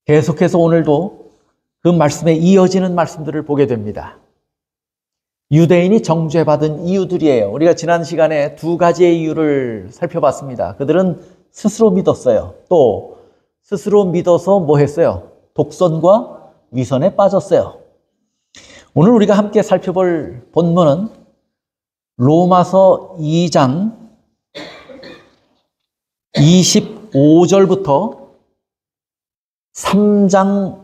계속해서 오늘도 그 말씀에 이어지는 말씀들을 보게 됩니다. 유대인이 정죄받은 이유들이에요. 우리가 지난 시간에 두 가지의 이유를 살펴봤습니다. 그들은 스스로 믿었어요. 또 스스로 믿어서 뭐 했어요? 독선과 위선에 빠졌어요. 오늘 우리가 함께 살펴볼 본문은 로마서 2장 25절부터 3장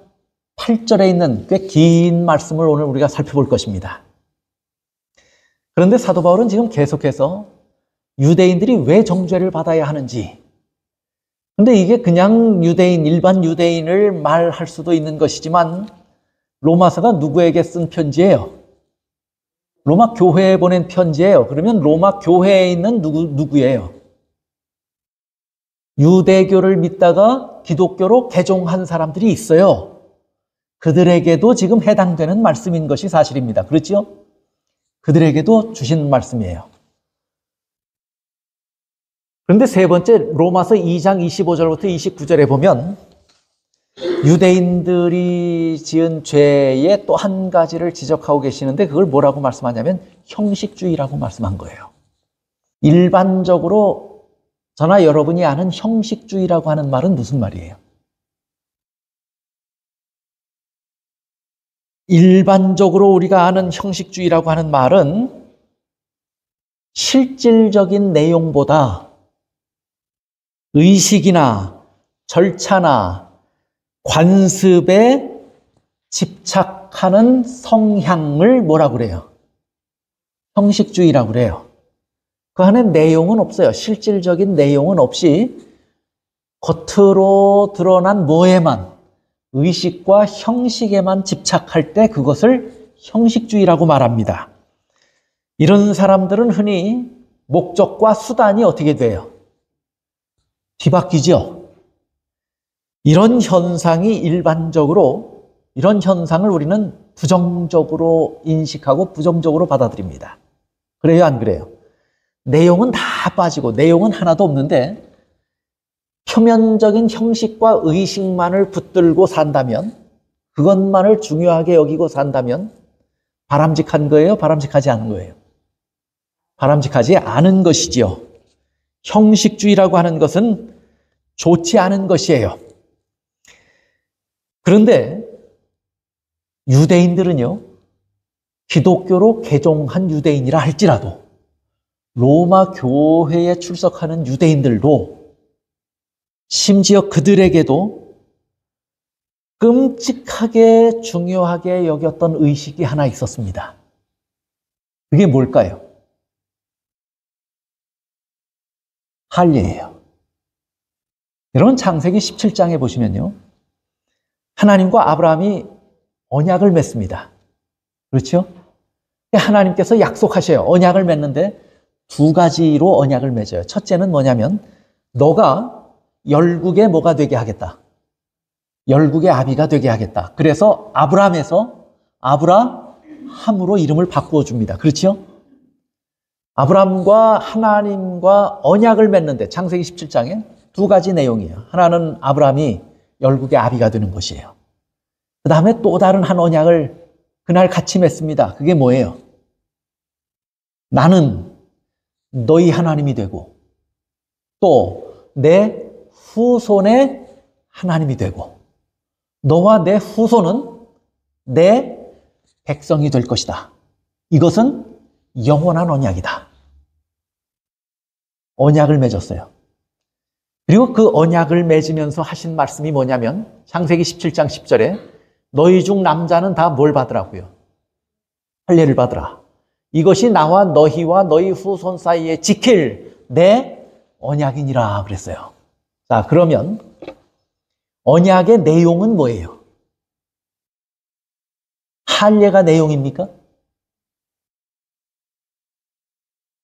8절에 있는 꽤 긴 말씀을 오늘 우리가 살펴볼 것입니다. 그런데 사도 바울은 지금 계속해서 유대인들이 왜 정죄를 받아야 하는지, 근데 이게 그냥 유대인, 일반 유대인을 말할 수도 있는 것이지만 로마서가 누구에게 쓴 편지예요? 로마 교회에 보낸 편지예요. 그러면 로마 교회에 있는 누구예요? 유대교를 믿다가 기독교로 개종한 사람들이 있어요. 그들에게도 지금 해당되는 말씀인 것이 사실입니다. 그렇죠? 그들에게도 주신 말씀이에요. 그런데 세 번째 로마서 2장 25절부터 29절에 보면 유대인들이 지은 죄의 또 한 가지를 지적하고 계시는데 그걸 뭐라고 말씀하냐면 형식주의라고 말씀한 거예요. 일반적으로 저나 여러분이 아는 형식주의라고 하는 말은 무슨 말이에요? 일반적으로 우리가 아는 형식주의라고 하는 말은 실질적인 내용보다 의식이나 절차나 관습에 집착하는 성향을 뭐라고 그래요? 형식주의라고 그래요. 그 안에 내용은 없어요. 실질적인 내용은 없이 겉으로 드러난 뭐에만, 의식과 형식에만 집착할 때 그것을 형식주의라고 말합니다. 이런 사람들은 흔히 목적과 수단이 어떻게 돼요? 뒤바뀌죠. 이런 현상이 일반적으로, 이런 현상을 우리는 부정적으로 인식하고 부정적으로 받아들입니다. 그래요, 안 그래요? 내용은 다 빠지고 내용은 하나도 없는데 표면적인 형식과 의식만을 붙들고 산다면, 그것만을 중요하게 여기고 산다면 바람직한 거예요? 바람직하지 않은 거예요? 바람직하지 않은 것이지요. 형식주의라고 하는 것은 좋지 않은 것이에요. 그런데 유대인들은요, 기독교로 개종한 유대인이라 할지라도 로마 교회에 출석하는 유대인들도 심지어 그들에게도 끔찍하게 중요하게 여겼던 의식이 하나 있었습니다. 그게 뭘까요? 할례예요. 여러분 창세기 17장에 보시면요, 하나님과 아브라함이 언약을 맺습니다. 그렇죠? 하나님께서 약속하셔요. 언약을 맺는데 두 가지로 언약을 맺어요. 첫째는 뭐냐면 너가 열국의 뭐가 되게 하겠다. 열국의 아비가 되게 하겠다. 그래서 아브라함에서 아브라함으로 이름을 바꾸어 줍니다. 그렇죠? 아브라함과 하나님과 언약을 맺는데 창세기 17장에 두 가지 내용이에요. 하나는 아브라함이 열국의 아비가 되는 것이에요. 그 다음에 또 다른 한 언약을 그날 같이 맺습니다. 그게 뭐예요? 나는 너희 하나님이 되고 또 내 후손의 하나님이 되고 너와 내 후손은 내 백성이 될 것이다. 이것은 영원한 언약이다. 언약을 맺었어요. 그리고 그 언약을 맺으면서 하신 말씀이 뭐냐면 창세기 17장 10절에 너희 중 남자는 다 뭘 받으라고요? 할례를 받으라. 이것이 나와 너희와 너희 후손 사이에 지킬 내 언약이니라 그랬어요. 자, 그러면 언약의 내용은 뭐예요? 할례가 내용입니까?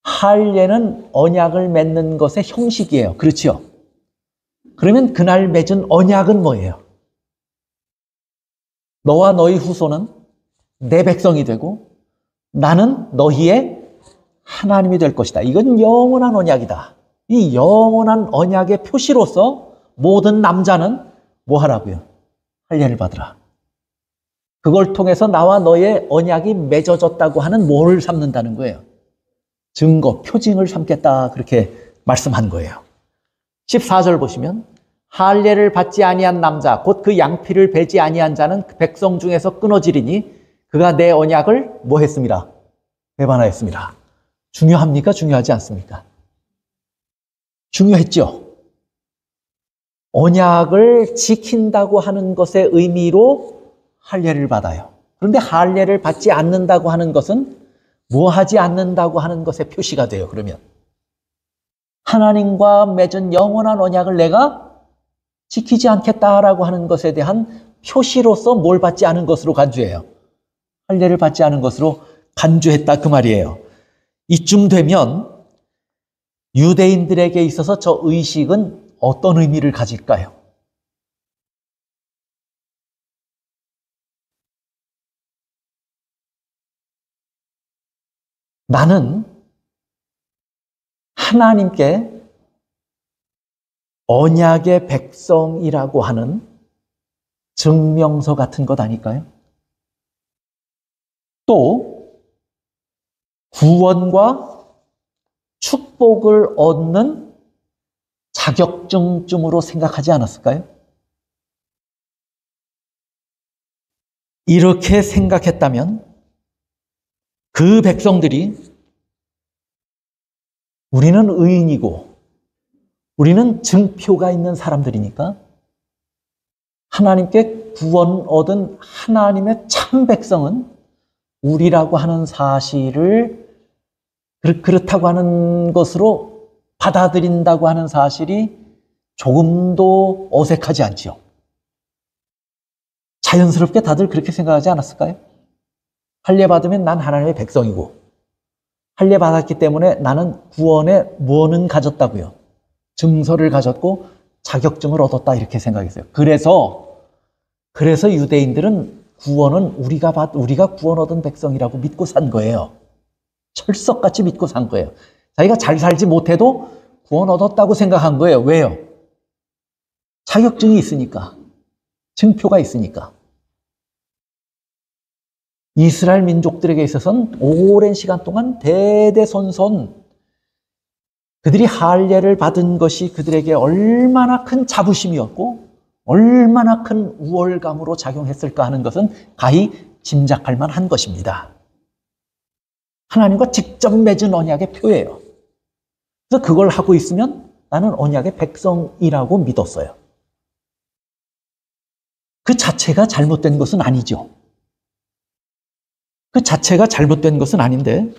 할례는 언약을 맺는 것의 형식이에요. 그렇죠? 그러면 그날 맺은 언약은 뭐예요? 너와 너희 후손은 내 백성이 되고 나는 너희의 하나님이 될 것이다. 이건 영원한 언약이다. 이 영원한 언약의 표시로서 모든 남자는 뭐 하라고요? 할례를 받으라. 그걸 통해서 나와 너의 언약이 맺어졌다고 하는 뭐를 삼는다는 거예요? 증거, 표징을 삼겠다 그렇게 말씀한 거예요. 14절 보시면 할례를 받지 아니한 남자 곧 그 양피를 베지 아니한 자는 백성 중에서 끊어지리니 그가 내 언약을 뭐 했습니다? 배반하였습니다. 중요합니까? 중요하지 않습니까? 중요했죠. 언약을 지킨다고 하는 것의 의미로 할례를 받아요. 그런데 할례를 받지 않는다고 하는 것은 뭐 하지 않는다고 하는 것의 표시가 돼요. 그러면 하나님과 맺은 영원한 언약을 내가 지키지 않겠다라고 하는 것에 대한 표시로서 뭘 받지 않은 것으로 간주해요. 할례를 받지 않은 것으로 간주했다 그 말이에요. 이쯤 되면 유대인들에게 있어서 저 의식은 어떤 의미를 가질까요? 나는 하나님께 언약의 백성이라고 하는 증명서 같은 것 아닐까요? 또 구원과 축복을 얻는 자격증쯤으로 생각하지 않았을까요? 이렇게 생각했다면 그 백성들이 우리는 의인이고 우리는 증표가 있는 사람들이니까 하나님께 구원 얻은 하나님의 참 백성은 우리라고 하는 사실을 그렇다고 하는 것으로 받아들인다고 하는 사실이 조금도 어색하지 않지요. 자연스럽게 다들 그렇게 생각하지 않았을까요? 할례 받으면 난 하나님의 백성이고 할례 받았기 때문에 나는 구원의 무언은 가졌다고요. 증서를 가졌고 자격증을 얻었다 이렇게 생각했어요. 그래서 유대인들은 구원은 우리가 구원 얻은 백성이라고 믿고 산 거예요. 철석같이 믿고 산 거예요. 자기가 잘 살지 못해도 구원 얻었다고 생각한 거예요. 왜요? 자격증이 있으니까. 증표가 있으니까. 이스라엘 민족들에게 있어서는 오랜 시간 동안 대대손손 그들이 할례를 받은 것이 그들에게 얼마나 큰 자부심이었고 얼마나 큰 우월감으로 작용했을까 하는 것은 가히 짐작할 만한 것입니다. 하나님과 직접 맺은 언약의 표예요. 그래서 그걸 하고 있으면 나는 언약의 백성이라고 믿었어요. 그 자체가 잘못된 것은 아니죠. 그 자체가 잘못된 것은 아닌데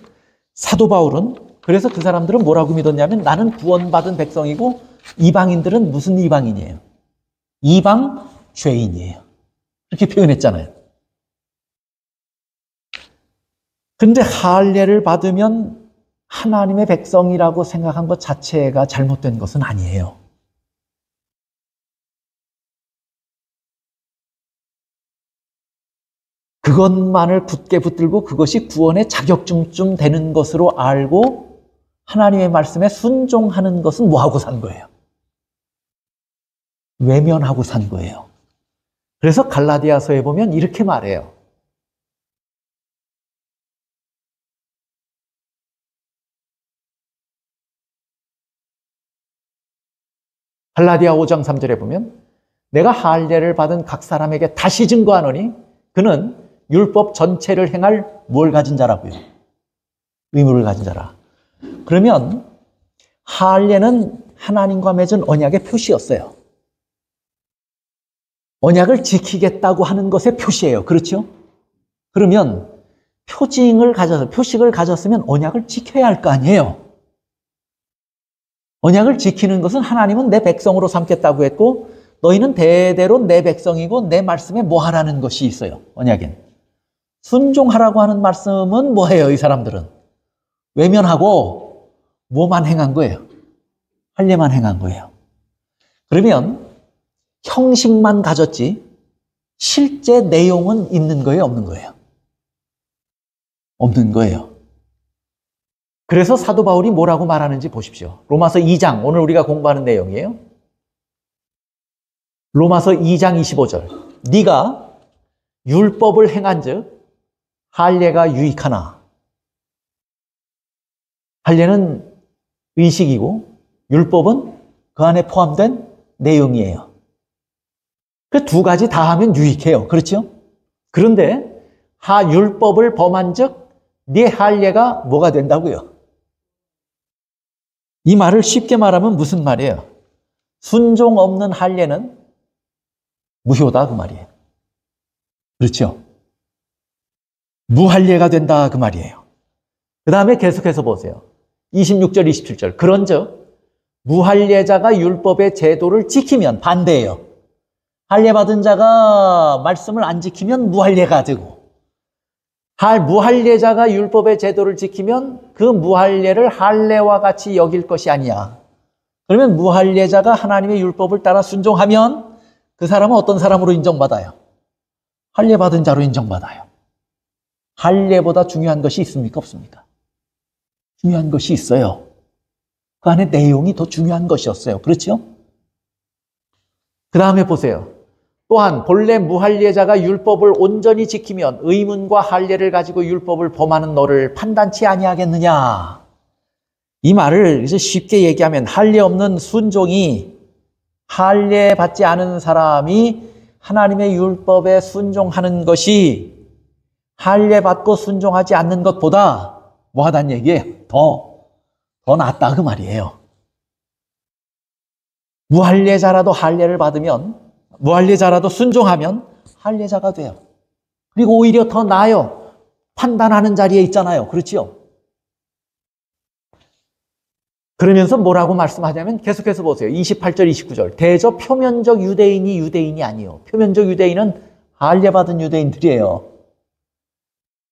사도 바울은 그래서 그 사람들은 뭐라고 믿었냐면 나는 구원받은 백성이고 이방인들은 무슨 이방인이에요? 이방 죄인이에요. 이렇게 표현했잖아요. 근데 할례를 받으면 하나님의 백성이라고 생각한 것 자체가 잘못된 것은 아니에요. 그것만을 굳게 붙들고 그것이 구원의 자격증쯤 되는 것으로 알고 하나님의 말씀에 순종하는 것은 뭐하고 산 거예요? 외면하고 산 거예요. 그래서 갈라디아서에 보면 이렇게 말해요. 갈라디아 5장 3절에 보면 내가 할례를 받은 각 사람에게 다시 증거하노니 그는 율법 전체를 행할 뭘 가진 자라고요? 의무를 가진 자라. 그러면 할례는 하나님과 맺은 언약의 표시였어요. 언약을 지키겠다고 하는 것의 표시예요. 그렇죠? 그러면 표식을 가졌으면 언약을 지켜야 할 거 아니에요. 언약을 지키는 것은 하나님은 내 백성으로 삼겠다고 했고 너희는 대대로 내 백성이고 내 말씀에 뭐 하라는 것이 있어요. 언약엔. 순종하라고 하는 말씀은 뭐예요? 이 사람들은. 외면하고 뭐만 행한 거예요? 할례만 행한 거예요. 그러면 형식만 가졌지 실제 내용은 있는 거예요? 없는 거예요? 없는 거예요. 그래서 사도 바울이 뭐라고 말하는지 보십시오. 로마서 2장, 오늘 우리가 공부하는 내용이에요. 로마서 2장 25절. 네가 율법을 행한즉 할례가 유익하나. 할례는 의식이고 율법은 그 안에 포함된 내용이에요. 그 두 가지 다 하면 유익해요. 그렇죠? 그런데 율법을 범한즉 네 할례가 뭐가 된다고요? 이 말을 쉽게 말하면 무슨 말이에요? 순종 없는 할례는 무효다 그 말이에요. 그렇죠? 무할례가 된다 그 말이에요. 그 다음에 계속해서 보세요. 26절, 27절. 그런즉 무할례자가 율법의 제도를 지키면 반대예요. 할례 받은 자가 말씀을 안 지키면 무할례가 되고, 무할례자가 율법의 제도를 지키면 그 무할례를 할례와 같이 여길 것이 아니야. 그러면 무할례자가 하나님의 율법을 따라 순종하면 그 사람은 어떤 사람으로 인정받아요? 할례 받은 자로 인정받아요. 할례보다 중요한 것이 있습니까? 없습니까? 중요한 것이 있어요. 그 안에 내용이 더 중요한 것이었어요. 그렇죠? 그 다음에 보세요. 또한 본래 무할례자가 율법을 온전히 지키면 의문과 할례를 가지고 율법을 범하는 너를 판단치 아니하겠느냐. 이 말을 이제 쉽게 얘기하면 할례 없는 순종이, 할례 받지 않은 사람이 하나님의 율법에 순종하는 것이 할례 받고 순종하지 않는 것보다 뭐 하다는 얘기예요? 더 낫다 그 말이에요. 무할례자라도 할례를 받으면, 무할례자라도 순종하면 할례자가 돼요. 그리고 오히려 더 나아요. 판단하는 자리에 있잖아요. 그렇죠? 그러면서 뭐라고 말씀하냐면 계속해서 보세요. 28절, 29절. 대저 표면적 유대인이 유대인이 아니요. 표면적 유대인은 할례 받은 유대인들이에요.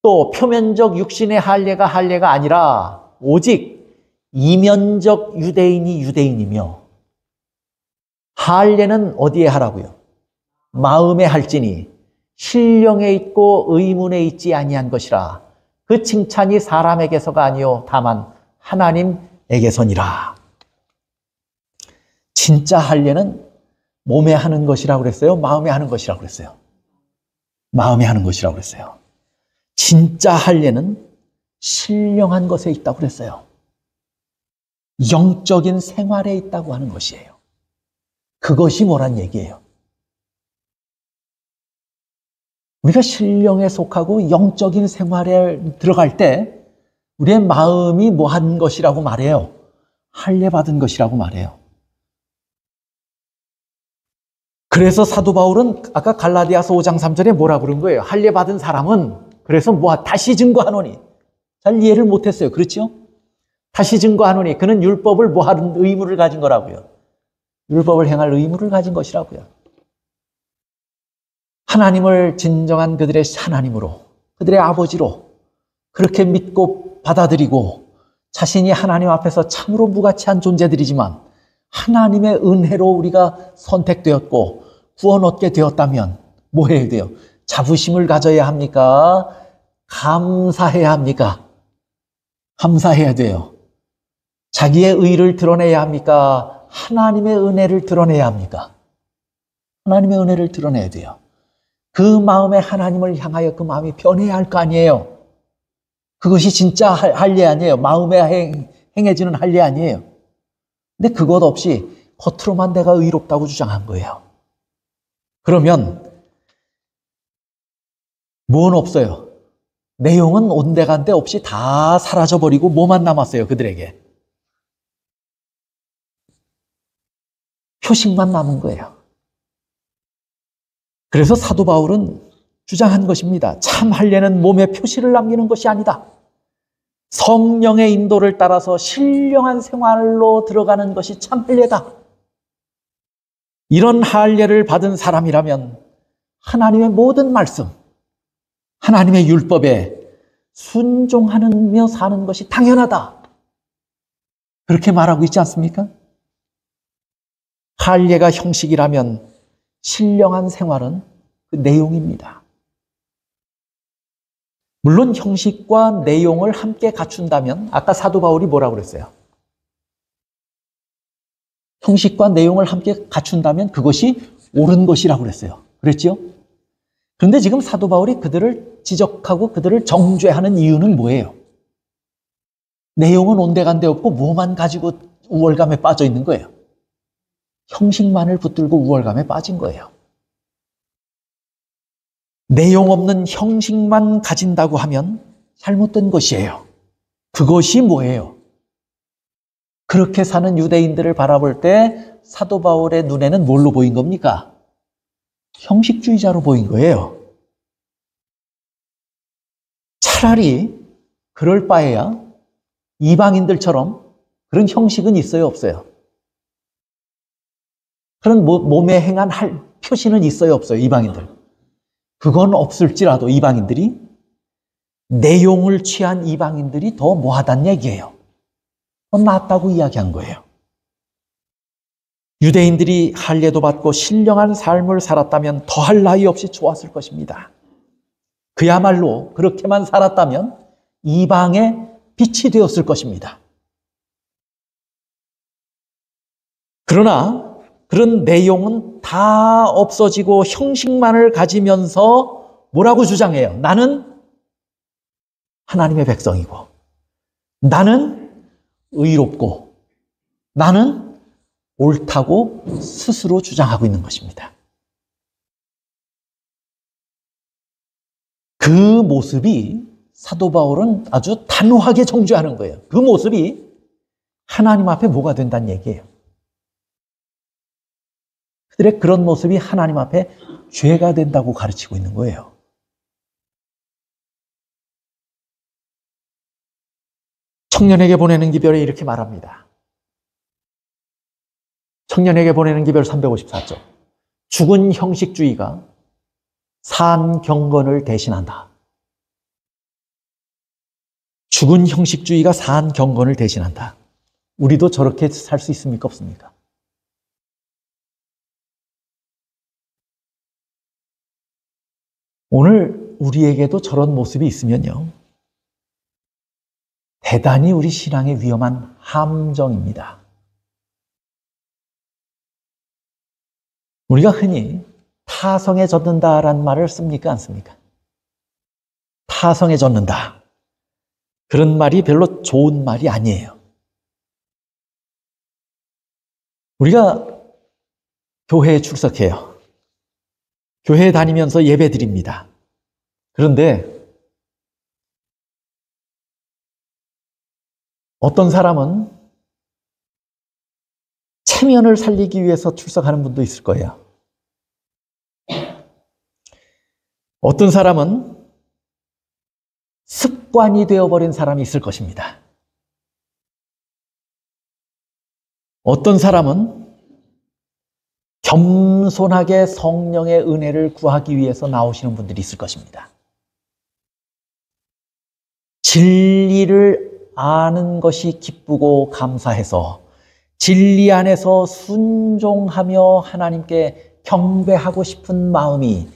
또 표면적 육신의 할례가 아니라 오직 이면적 유대인이 유대인이며, 할례는 어디에 하라고요? 마음에 할지니 신령에 있고 의문에 있지 아니한 것이라. 그 칭찬이 사람에게서가 아니요 다만 하나님에게서니라. 진짜 할례는 몸에 하는 것이라고 그랬어요? 마음에 하는 것이라고 그랬어요? 마음에 하는 것이라고 그랬어요. 진짜 할례는 신령한 것에 있다고 그랬어요. 영적인 생활에 있다고 하는 것이에요. 그것이 뭐란 얘기예요? 우리가 신령에 속하고 영적인 생활에 들어갈 때 우리의 마음이 뭐한 것이라고 말해요? 할례 받은 것이라고 말해요. 그래서 사도 바울은 아까 갈라디아서 5장 3절에 뭐라 그런 거예요? 할례 받은 사람은 그래서 다시 증거하노니. 잘 이해를 못했어요. 그렇죠? 다시 증거하노니 그는 율법을 하는 의무를 가진 거라고요. 율법을 행할 의무를 가진 것이라고요. 하나님을 진정한 그들의 하나님으로, 그들의 아버지로 그렇게 믿고 받아들이고 자신이 하나님 앞에서 참으로 무가치한 존재들이지만 하나님의 은혜로 우리가 선택되었고 구원 얻게 되었다면 뭐 해야 돼요? 자부심을 가져야 합니까? 감사해야 합니까? 감사해야 돼요. 자기의 의를 드러내야 합니까? 하나님의 은혜를 드러내야 합니까? 하나님의 은혜를 드러내야 돼요. 그 마음에 하나님을 향하여 그 마음이 변해야 할 거 아니에요. 그것이 진짜 할례 아니에요. 마음에 행해지는 할례 아니에요. 근데 그것 없이 겉으로만 내가 의롭다고 주장한 거예요. 그러면 뭔 없어요? 내용은 온데간데 없이 다 사라져버리고 뭐만 남았어요, 그들에게? 표식만 남은 거예요. 그래서 사도 바울은 주장한 것입니다. 참 할례는 몸에 표시를 남기는 것이 아니다. 성령의 인도를 따라서 신령한 생활로 들어가는 것이 참 할례다. 이런 할례를 받은 사람이라면 하나님의 모든 말씀, 하나님의 율법에 순종하며 사는 것이 당연하다. 그렇게 말하고 있지 않습니까? 할례가 형식이라면 신령한 생활은 그 내용입니다. 물론 형식과 내용을 함께 갖춘다면 아까 사도 바울이 뭐라고 그랬어요? 형식과 내용을 함께 갖춘다면 그것이 옳은 것이라고 그랬어요. 그랬죠? 그런데 지금 사도 바울이 그들을 지적하고 그들을 정죄하는 이유는 뭐예요? 내용은 온데간데 없고 뭐만 가지고 우월감에 빠져 있는 거예요. 형식만을 붙들고 우월감에 빠진 거예요. 내용 없는 형식만 가진다고 하면 잘못된 것이에요. 그것이 뭐예요? 그렇게 사는 유대인들을 바라볼 때 사도 바울의 눈에는 뭘로 보인 겁니까? 형식주의자로 보인 거예요. 차라리 그럴 바에야 이방인들처럼 그런 형식은 있어요, 없어요? 그런 몸에 행한 표시는 있어요, 없어요, 이방인들? 그건 없을지라도 이방인들이 내용을 취한 이방인들이 더 뭐하단 얘기예요. 더 낫다고 이야기한 거예요. 유대인들이 할례도 받고 신령한 삶을 살았다면 더할 나위 없이 좋았을 것입니다. 그야말로 그렇게만 살았다면 이방의 빛이 되었을 것입니다. 그러나 그런 내용은 다 없어지고 형식만을 가지면서 뭐라고 주장해요? 나는 하나님의 백성이고, 나는 의롭고, 나는 옳다고 스스로 주장하고 있는 것입니다. 그 모습이 사도 바울은 아주 단호하게 정죄하는 거예요. 그 모습이 하나님 앞에 뭐가 된다는 얘기예요. 그들의 그런 모습이 하나님 앞에 죄가 된다고 가르치고 있는 거예요. 청년에게 보내는 기별에 이렇게 말합니다. 청년에게 보내는 기별 354쪽. 죽은 형식주의가 산 경건을 대신한다. 죽은 형식주의가 산 경건을 대신한다. 우리도 저렇게 살 수 있습니까? 없습니까? 오늘 우리에게도 저런 모습이 있으면요, 대단히 우리 신앙의 위험한 함정입니다. 우리가 흔히 타성에 젖는다라는 말을 씁니까? 안 씁니까? 타성에 젖는다. 그런 말이 별로 좋은 말이 아니에요. 우리가 교회에 출석해요. 교회에 다니면서 예배 드립니다. 그런데 어떤 사람은 체면을 살리기 위해서 출석하는 분도 있을 거예요. 어떤 사람은 습관이 되어버린 사람이 있을 것입니다. 어떤 사람은 겸손하게 성령의 은혜를 구하기 위해서 나오시는 분들이 있을 것입니다. 진리를 아는 것이 기쁘고 감사해서 진리 안에서 순종하며 하나님께 경배하고 싶은 마음이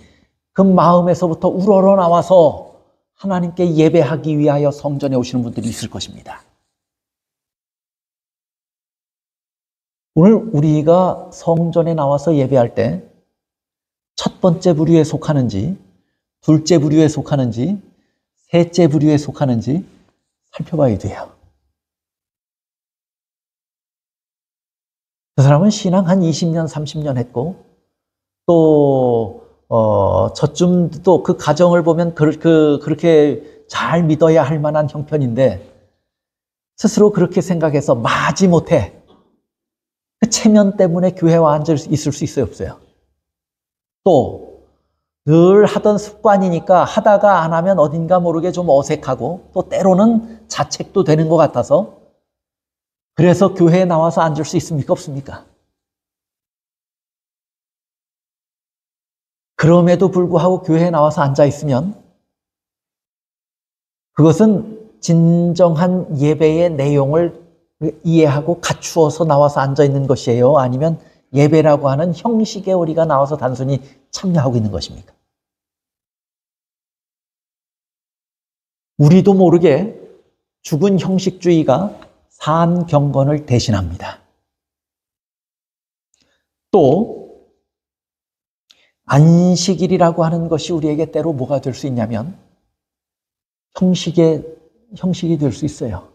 그 마음에서부터 우러러 나와서 하나님께 예배하기 위하여 성전에 오시는 분들이 있을 것입니다. 오늘 우리가 성전에 나와서 예배할 때 첫 번째 부류에 속하는지, 둘째 부류에 속하는지, 셋째 부류에 속하는지 살펴봐야 돼요. 그 사람은 신앙 한 20년, 30년 했고, 또 저쯤 또 그 가정을 보면 그렇게 잘 믿어야 할 만한 형편인데 스스로 그렇게 생각해서 마지못해 그 체면 때문에 교회와 앉아 있을 수 있어요, 없어요? 또 늘 하던 습관이니까 하다가 안 하면 어딘가 모르게 좀 어색하고 또 때로는 자책도 되는 것 같아서 그래서 교회에 나와서 앉을 수 있습니까? 없습니까? 그럼에도 불구하고 교회에 나와서 앉아 있으면 그것은 진정한 예배의 내용을 이해하고 갖추어서 나와서 앉아 있는 것이에요? 아니면 예배라고 하는 형식에 우리가 나와서 단순히 참여하고 있는 것입니까? 우리도 모르게 죽은 형식주의가 산 경건을 대신합니다. 또 안식일이라고 하는 것이 우리에게 때로 뭐가 될 수 있냐면 형식이 될 수 있어요.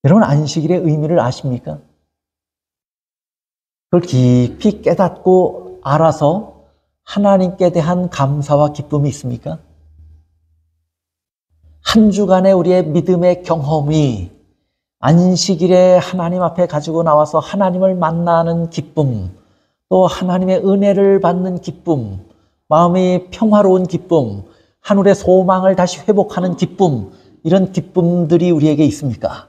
여러분, 안식일의 의미를 아십니까? 그걸 깊이 깨닫고 알아서 하나님께 대한 감사와 기쁨이 있습니까? 한 주간의 우리의 믿음의 경험이 안식일에 하나님 앞에 가지고 나와서 하나님을 만나는 기쁨, 또 하나님의 은혜를 받는 기쁨, 마음이 평화로운 기쁨, 하늘의 소망을 다시 회복하는 기쁨, 이런 기쁨들이 우리에게 있습니까?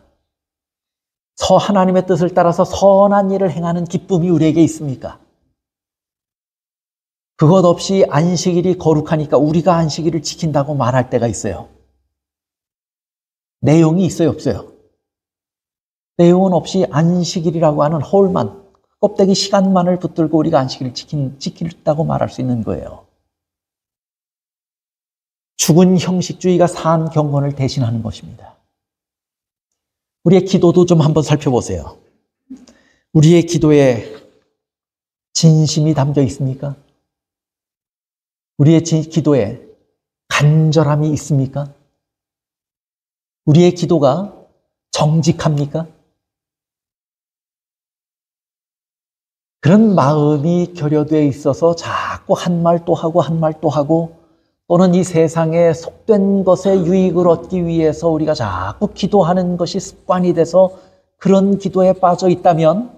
하나님의 뜻을 따라서 선한 일을 행하는 기쁨이 우리에게 있습니까? 그것 없이 안식일이 거룩하니까 우리가 안식일을 지킨다고 말할 때가 있어요. 내용이 있어요, 없어요? 내용은 없이 안식일이라고 하는 홀만, 껍데기 시간만을 붙들고 우리가 안식일을 지킨다고 말할 수 있는 거예요. 죽은 형식주의가 산 경건을 대신하는 것입니다. 우리의 기도도 좀 한번 살펴보세요. 우리의 기도에 진심이 담겨 있습니까? 우리의 기도에 간절함이 있습니까? 우리의 기도가 정직합니까? 그런 마음이 결여되어 있어서 자꾸 한 말 또 하고 한 말 또 하고, 또는 이 세상에 속된 것에 유익을 얻기 위해서 우리가 자꾸 기도하는 것이 습관이 돼서 그런 기도에 빠져 있다면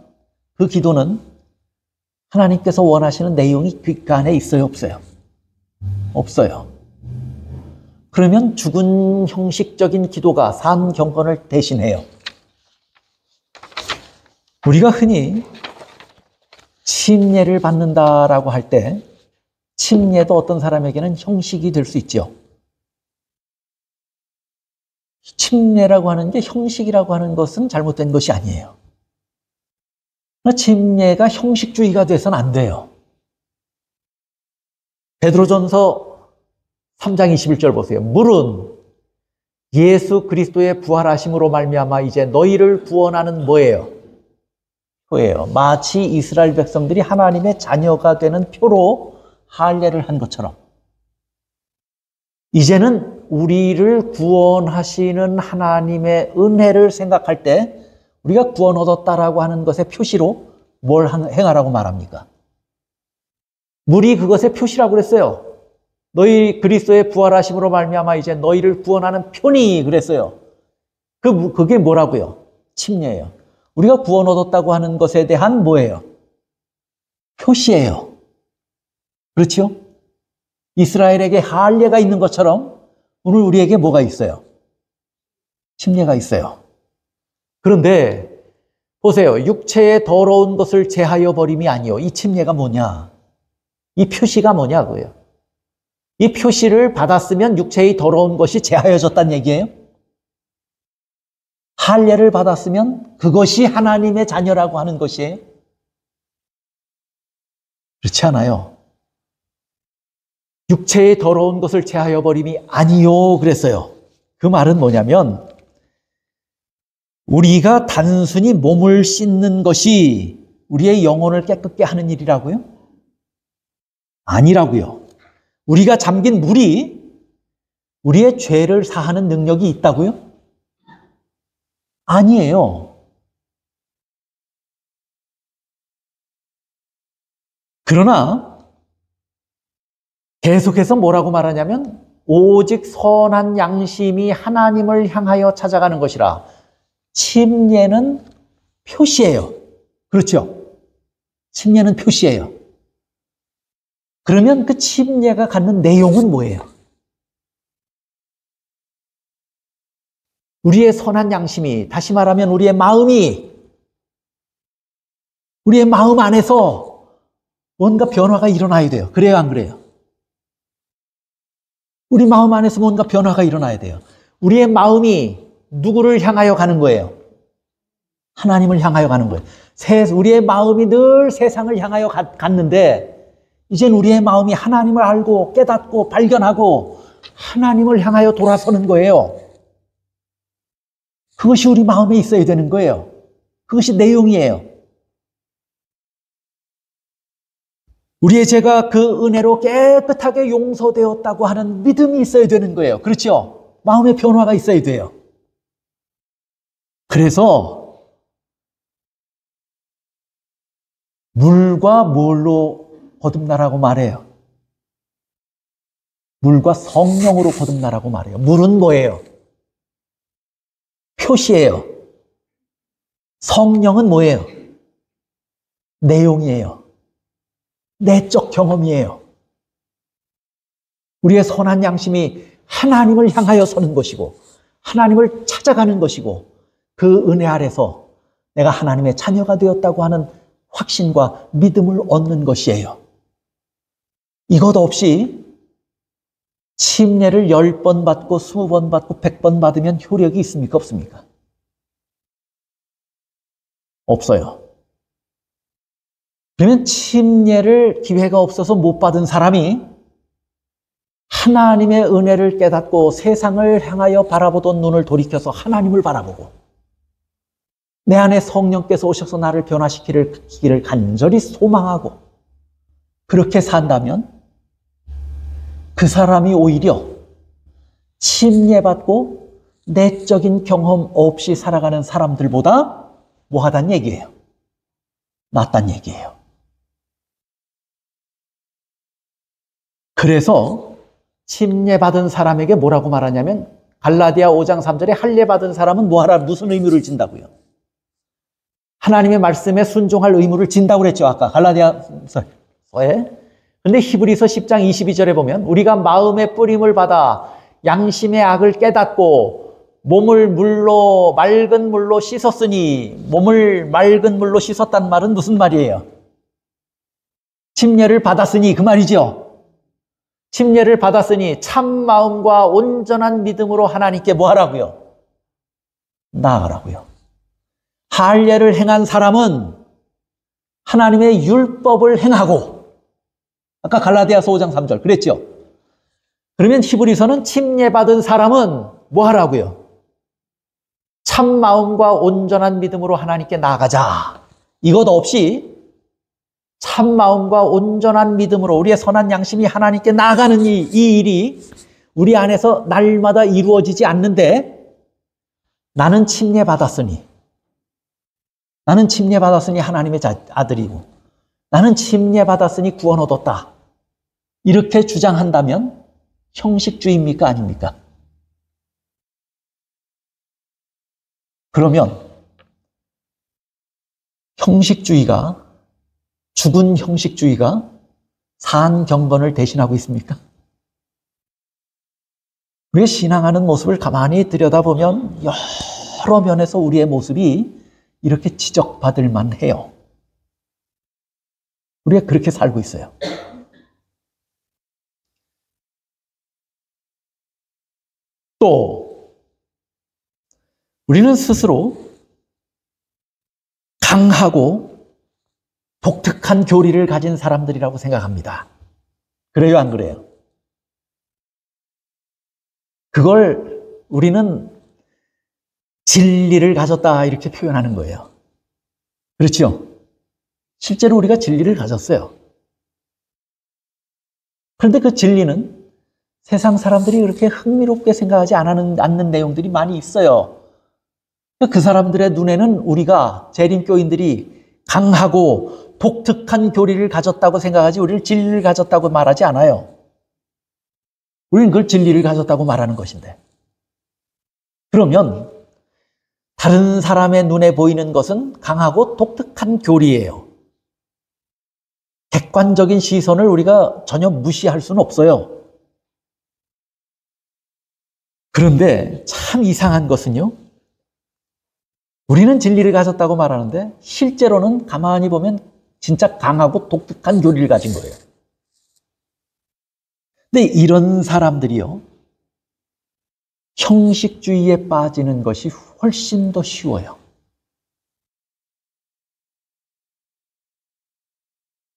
그 기도는 하나님께서 원하시는 내용이 그 안에 있어요, 없어요? 없어요. 그러면 죽은 형식적인 기도가 산 경건을 대신해요. 우리가 흔히 침례를 받는다라고 할 때 침례도 어떤 사람에게는 형식이 될 수 있죠. 침례라고 하는 게 형식이라고 하는 것은 잘못된 것이 아니에요. 침례가 형식주의가 돼서는 안 돼요. 베드로전서 3장 21절 보세요. 물은 예수 그리스도의 부활하심으로 말미암아 이제 너희를 구원하는 뭐예요? 표예요. 마치 이스라엘 백성들이 하나님의 자녀가 되는 표로 할례를 한 것처럼 이제는 우리를 구원하시는 하나님의 은혜를 생각할 때 우리가 구원 얻었다라고 하는 것의 표시로 뭘 행하라고 말합니까? 물이 그것의 표시라고 그랬어요. 너희 그리스도의 부활하심으로 말미암아 이제 너희를 구원하는 표니 그랬어요. 그게 뭐라고요? 침례예요. 우리가 구원 얻었다고 하는 것에 대한 뭐예요? 표시예요. 그렇죠? 이스라엘에게 할례가 있는 것처럼 오늘 우리에게 뭐가 있어요? 침례가 있어요. 그런데 보세요. 육체의 더러운 것을 제하여 버림이 아니요. 이 침례가 뭐냐? 이 표시가 뭐냐고요. 이 표시를 받았으면 육체의 더러운 것이 제하여졌다는 얘기예요. 할례를 받았으면 그것이 하나님의 자녀라고 하는 것이에요. 그렇지 않아요. 육체의 더러운 것을 제하여 버림이 아니요 그랬어요. 그 말은 뭐냐면 우리가 단순히 몸을 씻는 것이 우리의 영혼을 깨끗게 하는 일이라고요? 아니라고요. 우리가 잠긴 물이 우리의 죄를 사하는 능력이 있다고요? 아니에요. 그러나 계속해서 뭐라고 말하냐면 오직 선한 양심이 하나님을 향하여 찾아가는 것이라. 침례는 표시예요. 그렇죠? 침례는 표시예요. 그러면 그 침례가 갖는 내용은 뭐예요? 우리의 선한 양심이, 다시 말하면 우리의 마음 안에서 뭔가 변화가 일어나야 돼요. 그래요, 안 그래요? 우리 마음 안에서 뭔가 변화가 일어나야 돼요. 우리의 마음이 누구를 향하여 가는 거예요? 하나님을 향하여 가는 거예요. 우리의 마음이 늘 세상을 향하여 갔는데 이젠 우리의 마음이 하나님을 알고 깨닫고 발견하고 하나님을 향하여 돌아서는 거예요. 그것이 우리 마음에 있어야 되는 거예요. 그것이 내용이에요. 우리의 죄가 그 은혜로 깨끗하게 용서되었다고 하는 믿음이 있어야 되는 거예요. 그렇죠? 마음의 변화가 있어야 돼요. 그래서 물과 뭘로 거듭나라고 말해요? 물과 성령으로 거듭나라고 말해요. 물은 뭐예요? 표시예요. 성령은 뭐예요? 내용이에요. 내적 경험이에요. 우리의 선한 양심이 하나님을 향하여 서는 것이고 하나님을 찾아가는 것이고 그 은혜 아래서 내가 하나님의 자녀가 되었다고 하는 확신과 믿음을 얻는 것이에요. 이것 없이 침례를 10번 받고 20번 받고 100번 받으면 효력이 있습니까? 없습니까? 없어요. 그러면 침례를 기회가 없어서 못 받은 사람이 하나님의 은혜를 깨닫고 세상을 향하여 바라보던 눈을 돌이켜서 하나님을 바라보고 내 안에 성령께서 오셔서 나를 변화시키기를 간절히 소망하고 그렇게 산다면 그 사람이 오히려 침례받고 내적인 경험 없이 살아가는 사람들보다 뭐하단 얘기예요? 낫단 얘기예요. 그래서 침례받은 사람에게 뭐라고 말하냐면 갈라디아 5장 3절에 할례받은 사람은 뭐하라 무슨 의무를 진다고요? 하나님의 말씀에 순종할 의무를 진다고 그랬죠. 아까 갈라디아서에. 근데 히브리서 10장 22절에 보면 우리가 마음의 뿌림을 받아 양심의 악을 깨닫고 몸을 맑은 물로 씻었으니 몸을 맑은 물로 씻었단 말은 무슨 말이에요? 침례를 받았으니 그 말이죠. 침례를 받았으니 참 마음과 온전한 믿음으로 하나님께 뭐 하라고요? 나아가라고요. 할례를 행한 사람은 하나님의 율법을 행하고 아까 갈라디아서 5장 3절 그랬죠? 그러면 히브리서는 침례받은 사람은 뭐 하라고요? 참 마음과 온전한 믿음으로 하나님께 나아가자. 이것 없이 참 마음과 온전한 믿음으로 우리의 선한 양심이 하나님께 나아가는 이 일이 우리 안에서 날마다 이루어지지 않는데 나는 침례받았으니 하나님의 아들이고 나는 침례받았으니 구원 얻었다. 이렇게 주장한다면 형식주의입니까? 아닙니까? 그러면 죽은 형식주의가 산 경건을 대신하고 있습니까? 우리의 신앙하는 모습을 가만히 들여다보면 여러 면에서 우리의 모습이 이렇게 지적받을 만해요. 우리가 그렇게 살고 있어요. 또 우리는 스스로 강하고 독특한 교리를 가진 사람들이라고 생각합니다. 그래요, 안 그래요? 그걸 우리는 진리를 가졌다 이렇게 표현하는 거예요. 그렇죠? 실제로 우리가 진리를 가졌어요. 그런데 그 진리는 세상 사람들이 그렇게 흥미롭게 생각하지 않는 내용들이 많이 있어요. 그 사람들의 눈에는 우리가 재림교인들이 강하고 독특한 교리를 가졌다고 생각하지 우리를 진리를 가졌다고 말하지 않아요. 우리는 그걸 진리를 가졌다고 말하는 것인데. 그러면 다른 사람의 눈에 보이는 것은 강하고 독특한 교리예요. 객관적인 시선을 우리가 전혀 무시할 수는 없어요. 그런데 참 이상한 것은요. 우리는 진리를 가졌다고 말하는데 실제로는 가만히 보면 진짜 강하고 독특한 교리를 가진 거예요. 근데 이런 사람들이요. 형식주의에 빠지는 것이 훨씬 더 쉬워요.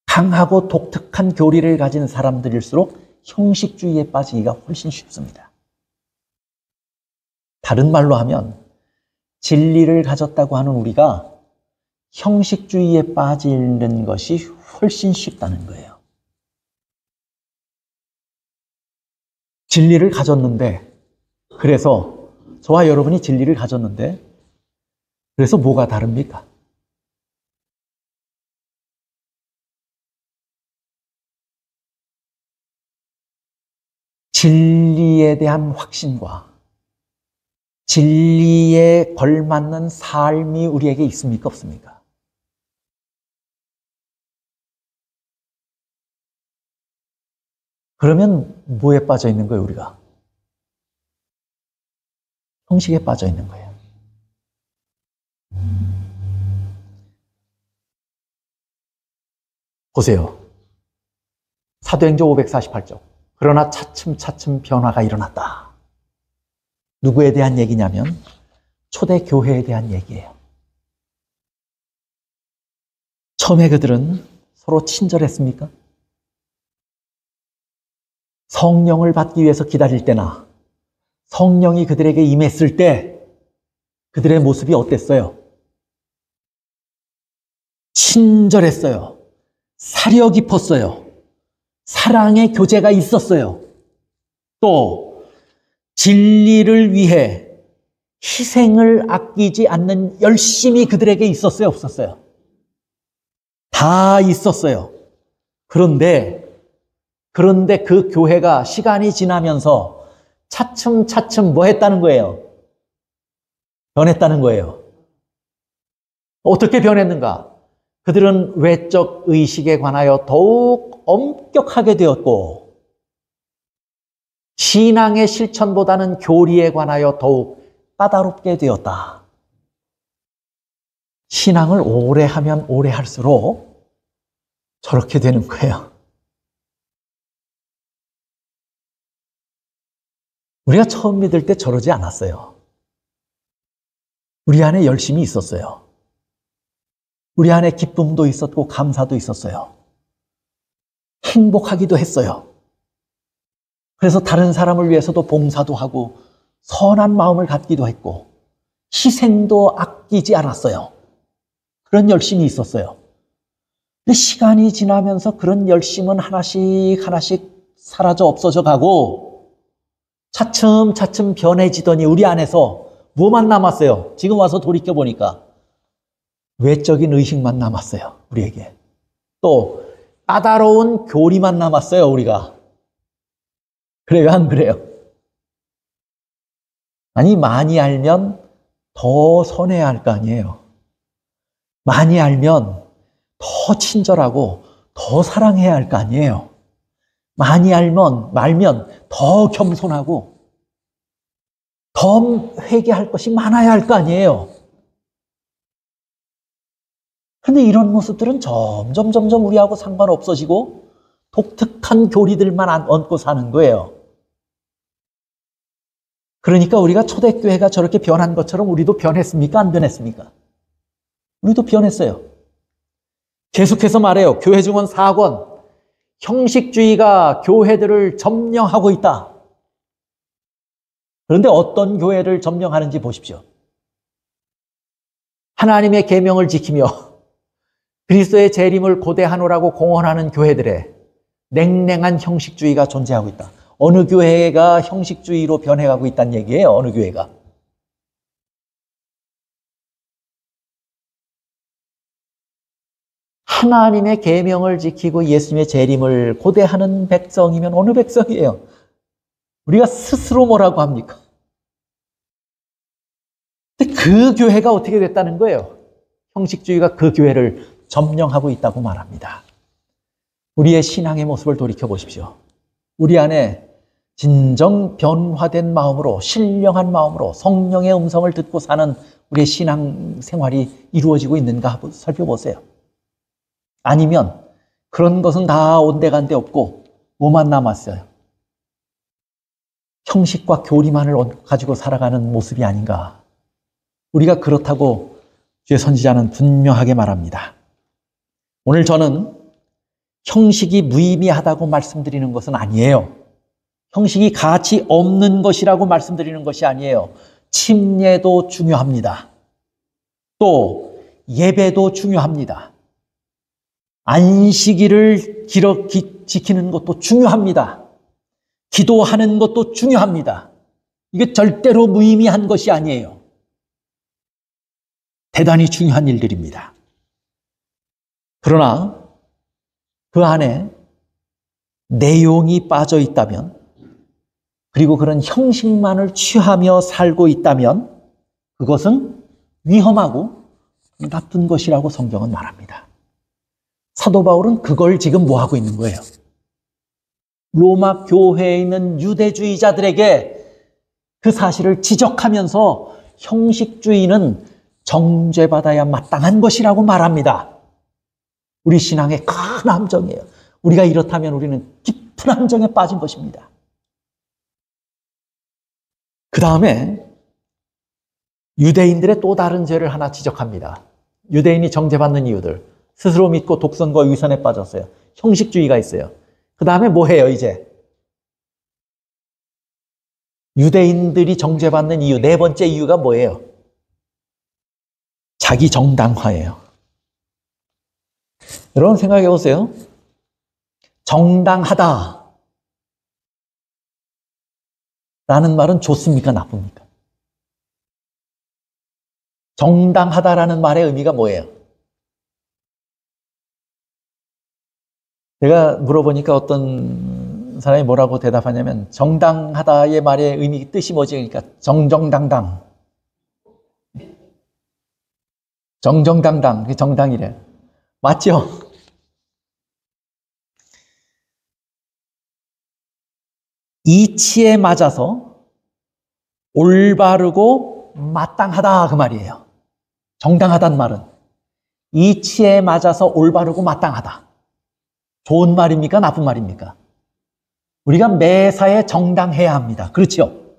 강하고 독특한 교리를 가진 사람들일수록 형식주의에 빠지기가 훨씬 쉽습니다. 다른 말로 하면 진리를 가졌다고 하는 우리가 형식주의에 빠지는 것이 훨씬 쉽다는 거예요. 진리를 가졌는데, 그래서 저와 여러분이 진리를 가졌는데, 그래서 뭐가 다릅니까? 진리에 대한 확신과 진리에 걸맞는 삶이 우리에게 있습니까? 없습니까? 그러면 뭐에 빠져 있는 거예요, 우리가? 형식에 빠져 있는 거예요. 보세요. 사도행전 548쪽. 그러나 차츰차츰 변화가 일어났다. 누구에 대한 얘기냐면 초대교회에 대한 얘기예요. 처음에 그들은 서로 친절했습니까? 성령을 받기 위해서 기다릴 때나 성령이 그들에게 임했을 때 그들의 모습이 어땠어요? 친절했어요. 사려 깊었어요. 사랑의 교제가 있었어요. 또 진리를 위해 희생을 아끼지 않는 열심이 그들에게 있었어요? 없었어요? 다 있었어요. 그런데 그 교회가 시간이 지나면서 차츰차츰 뭐 했다는 거예요? 변했다는 거예요. 어떻게 변했는가? 그들은 외적 의식에 관하여 더욱 엄격하게 되었고, 신앙의 실천보다는 교리에 관하여 더욱 까다롭게 되었다. 신앙을 오래 하면 오래 할수록 저렇게 되는 거예요. 우리가 처음 믿을 때 저러지 않았어요. 우리 안에 열심이 있었어요. 우리 안에 기쁨도 있었고 감사도 있었어요. 행복하기도 했어요. 그래서 다른 사람을 위해서도 봉사도 하고 선한 마음을 갖기도 했고 희생도 아끼지 않았어요. 그런 열심이 있었어요. 근데 시간이 지나면서 그런 열심은 하나씩 사라져 없어져 가고 차츰차츰 변해지더니 우리 안에서 뭐만 남았어요? 지금 와서 돌이켜보니까 외적인 의식만 남았어요. 우리에게. 또 까다로운 교리만 남았어요. 우리가. 그래요? 안 그래요? 아니, 많이 알면 더 선해야 할 거 아니에요. 많이 알면 더 친절하고 더 사랑해야 할 거 아니에요. 많이 말면 더 겸손하고 더 회개할 것이 많아야 할 거 아니에요. 그런데 이런 모습들은 점점 우리하고 상관없어지고 독특한 교리들만 얹고 사는 거예요. 그러니까 우리가 초대교회가 저렇게 변한 것처럼 우리도 변했습니까? 안 변했습니까? 우리도 변했어요. 계속해서 말해요. 교회 증언 4권. 형식주의가 교회들을 점령하고 있다. 그런데 어떤 교회를 점령하는지 보십시오. 하나님의 계명을 지키며 그리스도의 재림을 고대하노라고 공언하는 교회들의 냉랭한 형식주의가 존재하고 있다. 어느 교회가 형식주의로 변해가고 있다는 얘기예요. 어느 교회가. 하나님의 계명을 지키고 예수님의 재림을 고대하는 백성이면 어느 백성이에요? 우리가 스스로 뭐라고 합니까? 근데 그 교회가 어떻게 됐다는 거예요? 형식주의가 그 교회를 점령하고 있다고 말합니다. 우리의 신앙의 모습을 돌이켜보십시오. 우리 안에 진정 변화된 마음으로, 신령한 마음으로 성령의 음성을 듣고 사는 우리의 신앙 생활이 이루어지고 있는가 한번 살펴보세요. 아니면 그런 것은 다 온데간데 없고 뭐만 남았어요? 형식과 교리만을 가지고 살아가는 모습이 아닌가. 우리가 그렇다고 주의 선지자는 분명하게 말합니다. 오늘 저는 형식이 무의미하다고 말씀드리는 것은 아니에요. 형식이 가치 없는 것이라고 말씀드리는 것이 아니에요. 침례도 중요합니다. 또 예배도 중요합니다. 안식일을 지키는 것도 중요합니다. 기도하는 것도 중요합니다. 이게 절대로 무의미한 것이 아니에요. 대단히 중요한 일들입니다. 그러나 그 안에 내용이 빠져 있다면, 그리고 그런 형식만을 취하며 살고 있다면 그것은 위험하고 나쁜 것이라고 성경은 말합니다. 사도 바울은 그걸 지금 뭐 하고 있는 거예요? 로마 교회에 있는 유대주의자들에게 그 사실을 지적하면서 형식주의는 정죄받아야 마땅한 것이라고 말합니다. 우리 신앙의 큰 함정이에요. 우리가 이렇다면 우리는 깊은 함정에 빠진 것입니다. 그 다음에 유대인들의 또 다른 죄를 하나 지적합니다. 유대인이 정죄받는 이유들. 스스로 믿고 독선과 위선에 빠졌어요. 형식주의가 있어요. 그 다음에 뭐 해요, 이제? 유대인들이 정죄받는 이유, 네 번째 이유가 뭐예요? 자기 정당화예요. 여러분 생각해 보세요. 정당하다 라는 말은 좋습니까, 나쁩니까? 정당하다라는 말의 의미가 뭐예요? 제가 물어보니까 어떤 사람이 뭐라고 대답하냐면, 정당하다의 말의 의미, 뜻이 뭐지? 그러니까 정정당당. 정정당당, 그게 정당이래. 맞죠? 이치에 맞아서 올바르고 마땅하다 그 말이에요. 정당하다는 말은 이치에 맞아서 올바르고 마땅하다. 좋은 말입니까? 나쁜 말입니까? 우리가 매사에 정당해야 합니다. 그렇죠?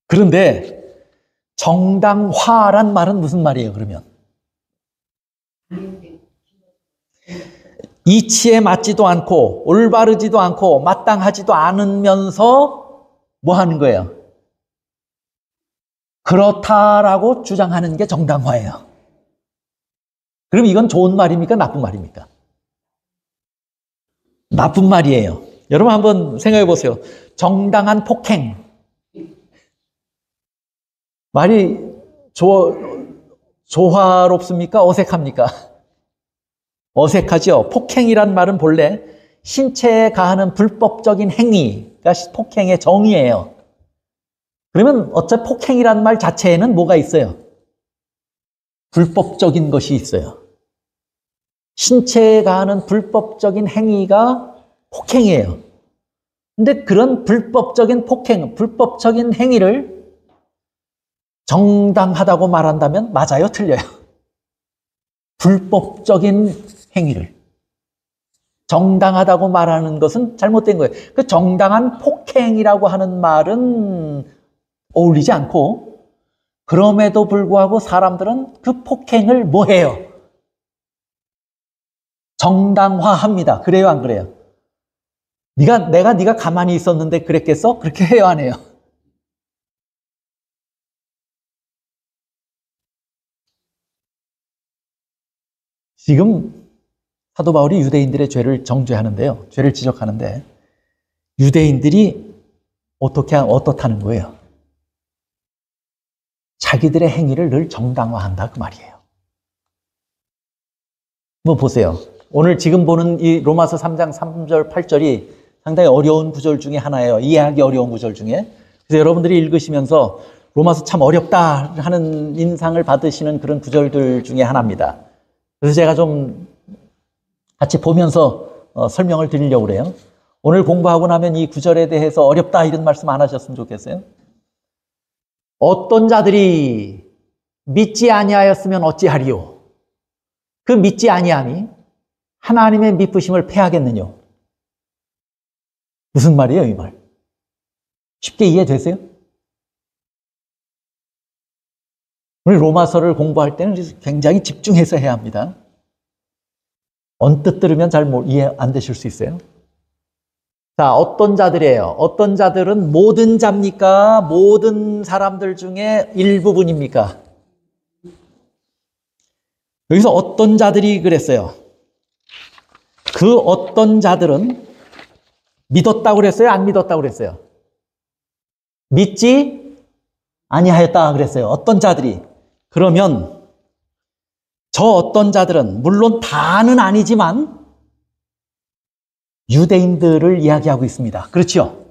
그런데 정당화란 말은 무슨 말이에요, 그러면? 이치에 맞지도 않고 올바르지도 않고 마땅하지도 않으면서 뭐 하는 거예요? 그렇다라고 주장하는 게 정당화예요. 그럼 이건 좋은 말입니까? 나쁜 말입니까? 나쁜 말이에요. 여러분 한번 생각해 보세요. 정당한 폭행. 말이 조화롭습니까? 어색합니까? 어색하죠. 폭행이란 말은 본래 신체에 가하는 불법적인 행위가 폭행의 정의예요. 그러면 어차피 폭행이란 말 자체에는 뭐가 있어요? 불법적인 것이 있어요. 신체에 가하는 불법적인 행위가 폭행이에요. 근데 그런 불법적인 폭행, 불법적인 행위를 정당하다고 말한다면 맞아요, 틀려요? 불법적인 행위를 정당하다고 말하는 것은 잘못된 거예요. 그 정당한 폭행이라고 하는 말은 어울리지 않고, 그럼에도 불구하고 사람들은 그 폭행을 뭐 해요? 정당화합니다. 그래요, 안 그래요? 네가 가만히 있었는데 그랬겠어? 그렇게 해요, 안 해요? 지금 사도 바울이 유대인들의 죄를 정죄하는데요. 죄를 지적하는데 유대인들이 어떻다는 거예요? 자기들의 행위를 늘 정당화한다 그 말이에요. 뭐 보세요. 오늘 지금 보는 이 로마서 3장 3절 8절이 상당히 어려운 구절 중에 하나예요. 이해하기 어려운 구절 중에. 그래서 여러분들이 읽으시면서 로마서 참 어렵다 하는 인상을 받으시는 그런 구절들 중에 하나입니다. 그래서 제가 좀 같이 보면서 설명을 드리려고 그래요. 오늘 공부하고 나면 이 구절에 대해서 어렵다 이런 말씀 안 하셨으면 좋겠어요. 어떤 자들이 믿지 아니하였으면 어찌하리요? 그 믿지 아니함이 하나님의 미쁘심을 패하겠느냐? 무슨 말이에요, 이 말? 쉽게 이해되세요? 우리 로마서를 공부할 때는 굉장히 집중해서 해야 합니다. 언뜻 들으면 잘 이해 안 되실 수 있어요. 자, 어떤 자들이에요? 어떤 자들은 모든 자입니까? 모든 사람들 중에 일부분입니까? 여기서 어떤 자들이 그랬어요. 그 어떤 자들은 믿었다고 그랬어요? 안 믿었다고 그랬어요? 믿지 아니하였다 그랬어요. 어떤 자들이. 그러면 저 어떤 자들은 물론 다는 아니지만 유대인들을 이야기하고 있습니다. 그렇죠?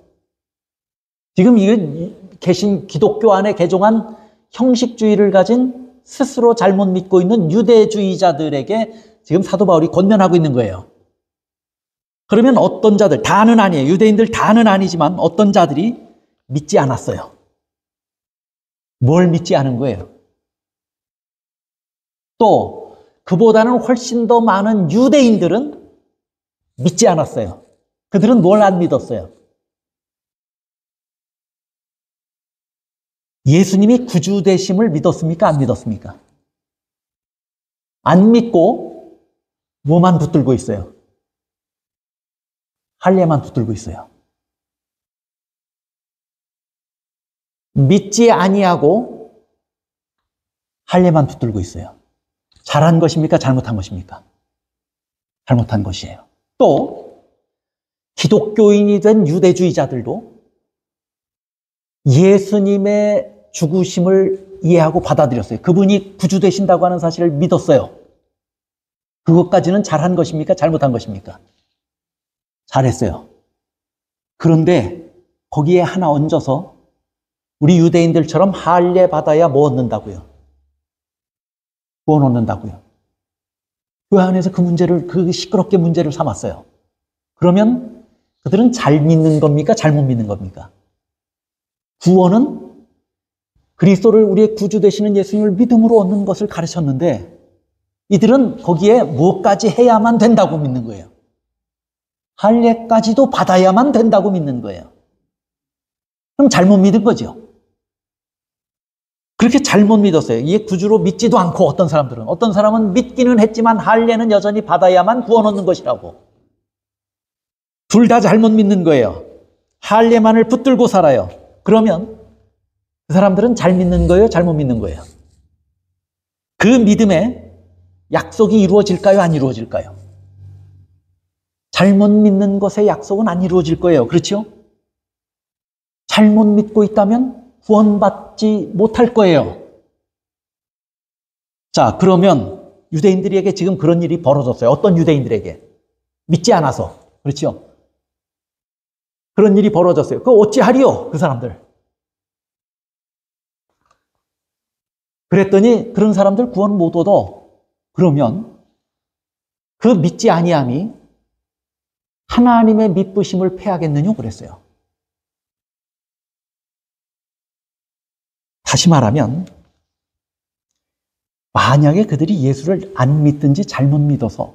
지금 이게 계신 기독교 안에 개종한 형식주의를 가진 스스로 잘못 믿고 있는 유대주의자들에게 지금 사도 바울이 권면하고 있는 거예요. 그러면 어떤 자들, 다는 아니에요. 유대인들 다는 아니지만 어떤 자들이 믿지 않았어요. 뭘 믿지 않은 거예요? 또 그보다는 훨씬 더 많은 유대인들은 믿지 않았어요. 그들은 뭘 안 믿었어요? 예수님이 구주 되심을 믿었습니까? 안 믿었습니까? 안 믿고 뭐만 붙들고 있어요? 할례만 붙들고 있어요. 믿지 아니하고 할례만 붙들고 있어요. 잘한 것입니까? 잘못한 것입니까? 잘못한 것이에요. 또 기독교인이 된 유대주의자들도 예수님의 죽으심을 이해하고 받아들였어요. 그분이 구주 되신다고 하는 사실을 믿었어요. 그것까지는 잘한 것입니까? 잘못한 것입니까? 잘했어요. 그런데 거기에 하나 얹어서 우리 유대인들처럼 할례 받아야 뭐 얻는다고요? 구원 얻는다고요. 그 안에서 그 시끄럽게 문제를 삼았어요. 그러면 그들은 잘 믿는 겁니까? 잘못 믿는 겁니까? 구원은 그리스도를 우리의 구주 되시는 예수님을 믿음으로 얻는 것을 가르쳤는데 이들은 거기에 무엇까지 해야만 된다고 믿는 거예요. 할례까지도 받아야만 된다고 믿는 거예요. 그럼 잘못 믿은 거죠. 그렇게 잘못 믿었어요. 이게 구주로 믿지도 않고 어떤 사람은 믿기는 했지만 할례는 여전히 받아야만 구원 얻는 것이라고. 둘 다 잘못 믿는 거예요. 할례만을 붙들고 살아요. 그러면 그 사람들은 잘 믿는 거예요? 잘못 믿는 거예요? 그 믿음에 약속이 이루어질까요? 안 이루어질까요? 잘못 믿는 것의 약속은 안 이루어질 거예요. 그렇죠? 잘못 믿고 있다면 구원받지 못할 거예요. 자, 그러면 유대인들에게 지금 그런 일이 벌어졌어요. 어떤 유대인들에게? 믿지 않아서. 그렇죠? 그런 일이 벌어졌어요. 그거 어찌하리요? 그 사람들. 그랬더니 그런 사람들 구원 못 얻어. 그러면 그 믿지 아니함이 하나님의 믿으심을 패하겠느냐 그랬어요. 다시 말하면 만약에 그들이 예수를 안 믿든지 잘못 믿어서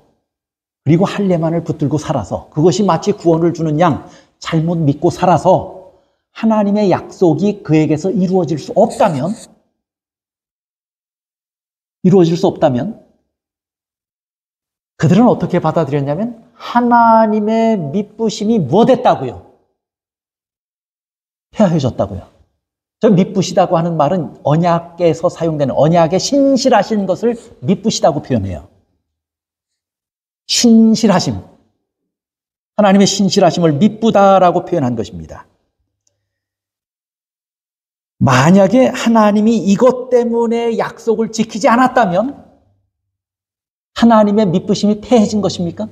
그리고 할례만을 붙들고 살아서 그것이 마치 구원을 주는 양 잘못 믿고 살아서 하나님의 약속이 그에게서 이루어질 수 없다면 그들은 어떻게 받아들였냐면 하나님의 믿으심이 무엇했다고요? 폐하해졌다고요. 저 믿으시다고 하는 말은 언약에서 사용되는 언약에 신실하신 것을 믿으시다고 표현해요. 신실하심. 하나님의 신실하심을 믿부다라고 표현한 것입니다. 만약에 하나님이 이것 때문에 약속을 지키지 않았다면 하나님의 믿으심이 패해진 것입니까?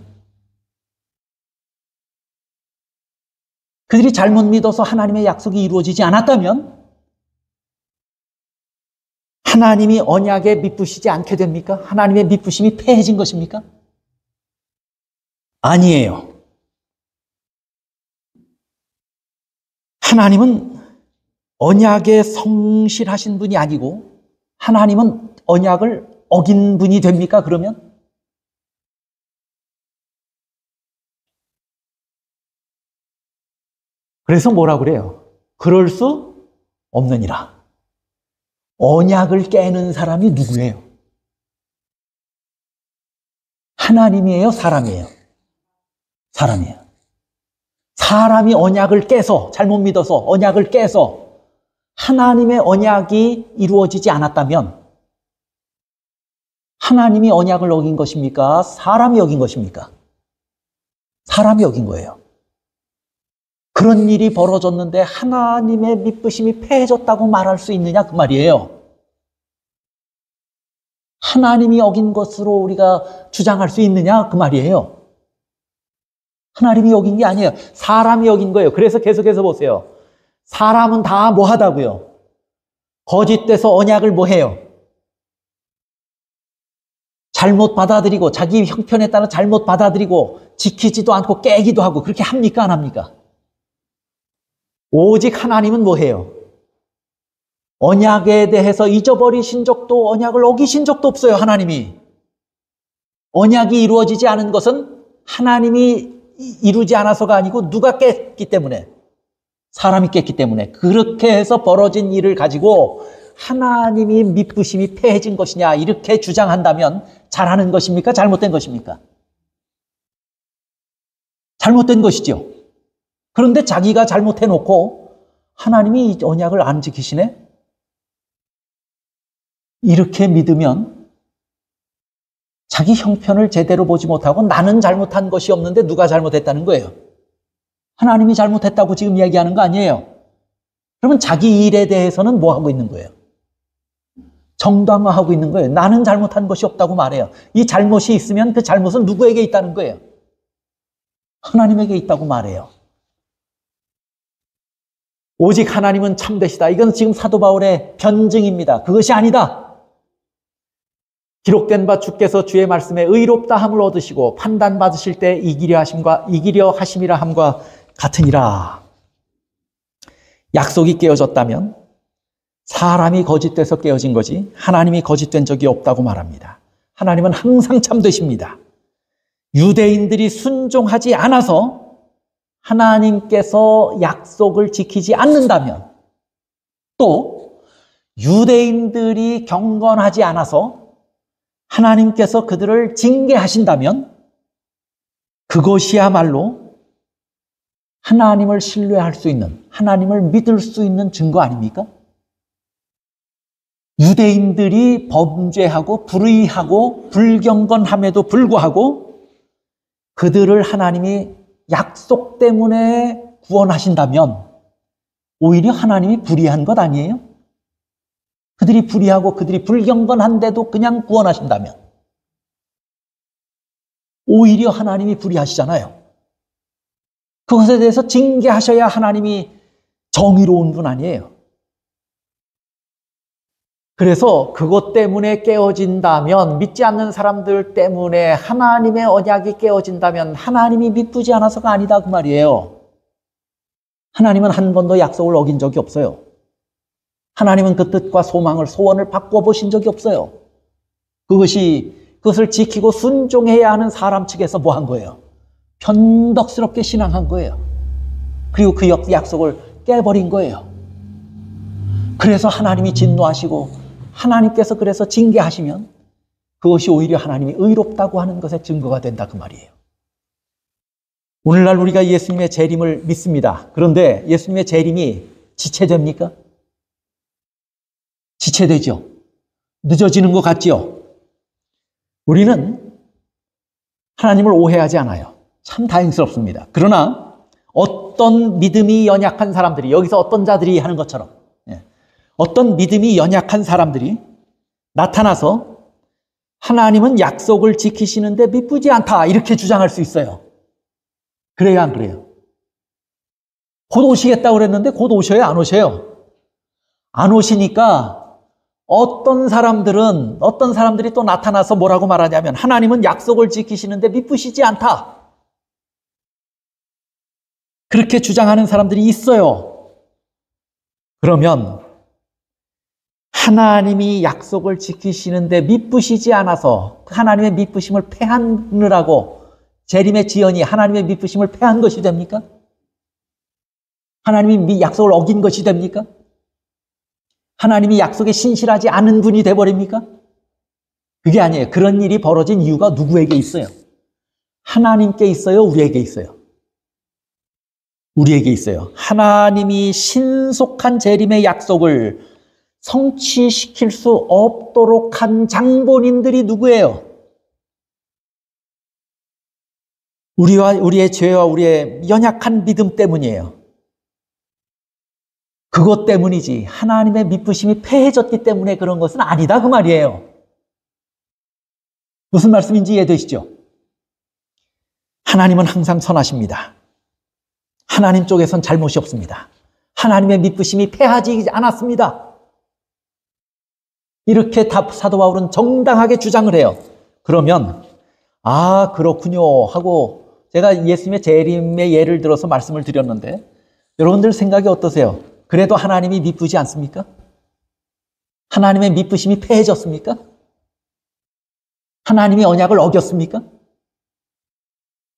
그들이 잘못 믿어서 하나님의 약속이 이루어지지 않았다면 하나님이 언약에 믿으시지 않게 됩니까? 하나님의 믿으심이 패해진 것입니까? 아니에요. 하나님은 언약에 성실하신 분이 아니고 하나님은 언약을 어긴 분이 됩니까? 그러면? 그래서 뭐라 그래요? 그럴 수 없느니라. 언약을 깨는 사람이 누구예요? 하나님이에요? 사람이에요? 사람이에요. 사람이 언약을 깨서 잘못 믿어서 언약을 깨서 하나님의 언약이 이루어지지 않았다면 하나님이 언약을 어긴 것입니까? 사람이 어긴 것입니까? 사람이 어긴 거예요. 그런 일이 벌어졌는데 하나님의 미쁘심이 패해졌다고 말할 수 있느냐 그 말이에요. 하나님이 어긴 것으로 우리가 주장할 수 있느냐 그 말이에요. 하나님이 어긴 게 아니에요. 사람이 어긴 거예요. 그래서 계속해서 보세요. 사람은 다 뭐 하다고요? 거짓돼서 언약을 뭐 해요? 잘못 받아들이고 자기 형편에 따라 잘못 받아들이고 지키지도 않고 깨기도 하고 그렇게 합니까 안 합니까? 오직 하나님은 뭐 해요? 언약에 대해서 잊어버리신 적도 언약을 어기신 적도 없어요. 하나님이. 언약이 이루어지지 않은 것은 하나님이 이루지 않아서가 아니고 누가 깼기 때문에, 사람이 깼기 때문에, 그렇게 해서 벌어진 일을 가지고 하나님이 미쁘심이 패해진 것이냐 이렇게 주장한다면 잘하는 것입니까? 잘못된 것입니까? 잘못된 것이죠. 그런데 자기가 잘못해놓고 하나님이 이 언약을 안 지키시네? 이렇게 믿으면 자기 형편을 제대로 보지 못하고 나는 잘못한 것이 없는데 누가 잘못했다는 거예요? 하나님이 잘못했다고 지금 얘기하는 거 아니에요. 그러면 자기 일에 대해서는 뭐 하고 있는 거예요? 정당화하고 있는 거예요. 나는 잘못한 것이 없다고 말해요. 이 잘못이 있으면 그 잘못은 누구에게 있다는 거예요? 하나님에게 있다고 말해요. 오직 하나님은 참되시다. 이건 지금 사도 바울의 변증입니다. 그것이 아니다. 기록된 바 주께서 주의 말씀에 의롭다 함을 얻으시고 판단받으실 때 이기려 하심이라 함과 같으니라. 약속이 깨어졌다면 사람이 거짓돼서 깨어진 거지 하나님이 거짓된 적이 없다고 말합니다. 하나님은 항상 참되십니다. 유대인들이 순종하지 않아서 하나님께서 약속을 지키지 않는다면, 또 유대인들이 경건하지 않아서 하나님께서 그들을 징계하신다면 그것이야말로 하나님을 신뢰할 수 있는, 하나님을 믿을 수 있는 증거 아닙니까? 유대인들이 범죄하고 불의하고 불경건함에도 불구하고 그들을 하나님이 약속 때문에 구원하신다면 오히려 하나님이 불의한 것 아니에요? 그들이 불의하고 그들이 불경건한데도 그냥 구원하신다면 오히려 하나님이 불의하시잖아요. 그것에 대해서 징계하셔야 하나님이 정의로운 분 아니에요. 그래서 그것 때문에 깨어진다면, 믿지 않는 사람들 때문에 하나님의 언약이 깨어진다면 하나님이 미쁘지 않아서가 아니다 그 말이에요. 하나님은 한 번도 약속을 어긴 적이 없어요. 하나님은 그 뜻과 소망을, 소원을 바꿔보신 적이 없어요. 그것을 지키고 순종해야 하는 사람 측에서 뭐 한 거예요? 변덕스럽게 신앙한 거예요. 그리고 그 약속을 깨버린 거예요. 그래서 하나님이 진노하시고 하나님께서 그래서 징계하시면 그것이 오히려 하나님이 의롭다고 하는 것의 증거가 된다 그 말이에요. 오늘날 우리가 예수님의 재림을 믿습니다. 그런데 예수님의 재림이 지체됩니까? 지체되죠. 늦어지는 것 같지요. 우리는 하나님을 오해하지 않아요. 참 다행스럽습니다. 그러나 어떤 믿음이 연약한 사람들이, 여기서 어떤 자들이 하는 것처럼 어떤 믿음이 연약한 사람들이 나타나서 하나님은 약속을 지키시는데 미쁘지 않다 이렇게 주장할 수 있어요. 그래요 안 그래요? 곧 오시겠다고 그랬는데 곧 오셔요 안 오셔요? 안 오시니까 어떤 사람들이 또 나타나서 뭐라고 말하냐면 하나님은 약속을 지키시는데 미쁘시지 않다. 그렇게 주장하는 사람들이 있어요. 그러면 하나님이 약속을 지키시는데 미쁘시지 않아서 하나님의 미쁘심을 패하느라고 재림의 지연이 하나님의 미쁘심을 패한 것이 됩니까? 하나님이 약속을 어긴 것이 됩니까? 하나님이 약속에 신실하지 않은 분이 돼버립니까? 그게 아니에요. 그런 일이 벌어진 이유가 누구에게 있어요? 하나님께 있어요? 우리에게 있어요? 우리에게 있어요. 하나님이 신속한 재림의 약속을 성취시킬 수 없도록 한 장본인들이 누구예요? 우리의 죄와 우리의 연약한 믿음 때문이에요. 그것 때문이지 하나님의 미쁘심이 패해졌기 때문에 그런 것은 아니다 그 말이에요. 무슨 말씀인지 이해되시죠? 하나님은 항상 선하십니다. 하나님 쪽에선 잘못이 없습니다. 하나님의 미쁘심이 패하지 않았습니다. 이렇게 사도 바울은 정당하게 주장을 해요. 그러면 아 그렇군요 하고 제가 예수님의 재림의 예를 들어서 말씀을 드렸는데 여러분들 생각이 어떠세요? 그래도 하나님이 미쁘지 않습니까? 하나님의 미쁘심이 패해졌습니까? 하나님이 언약을 어겼습니까?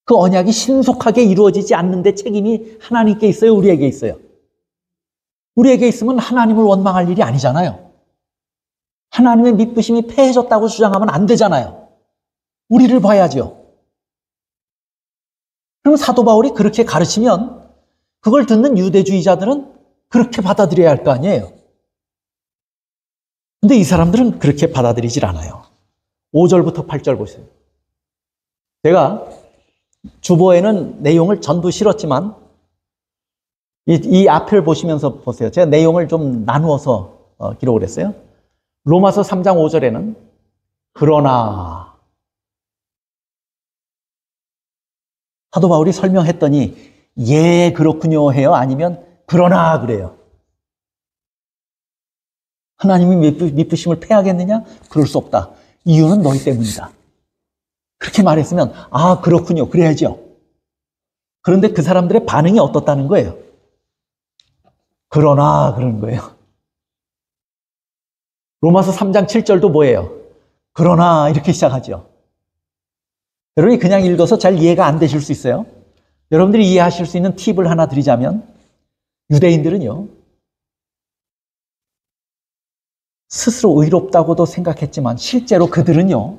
그 언약이 신속하게 이루어지지 않는데 책임이 하나님께 있어요? 우리에게 있어요? 우리에게 있으면 하나님을 원망할 일이 아니잖아요. 하나님의 미쁘심이 패해졌다고 주장하면 안 되잖아요. 우리를 봐야죠. 그럼 사도 바울이 그렇게 가르치면 그걸 듣는 유대주의자들은 그렇게 받아들여야 할 거 아니에요. 근데 이 사람들은 그렇게 받아들이질 않아요. 5절부터 8절 보세요. 제가 주보에는 내용을 전부 실었지만 이 앞을 보시면서 보세요. 제가 내용을 좀 나누어서 기록을 했어요. 로마서 3장 5절에는 그러나 사도 바울이 설명했더니 예 그렇군요 해요? 아니면 그러나 그래요? 하나님이 미쁘심을 패하겠느냐? 그럴 수 없다. 이유는 너희 때문이다. 그렇게 말했으면 아 그렇군요 그래야죠. 그런데 그 사람들의 반응이 어떻다는 거예요? 그러나 그러는 거예요. 로마서 3장 7절도 뭐예요? 그러나 이렇게 시작하죠. 여러분이 그냥 읽어서 잘 이해가 안 되실 수 있어요. 여러분들이 이해하실 수 있는 팁을 하나 드리자면 유대인들은요 스스로 의롭다고도 생각했지만 실제로 그들은요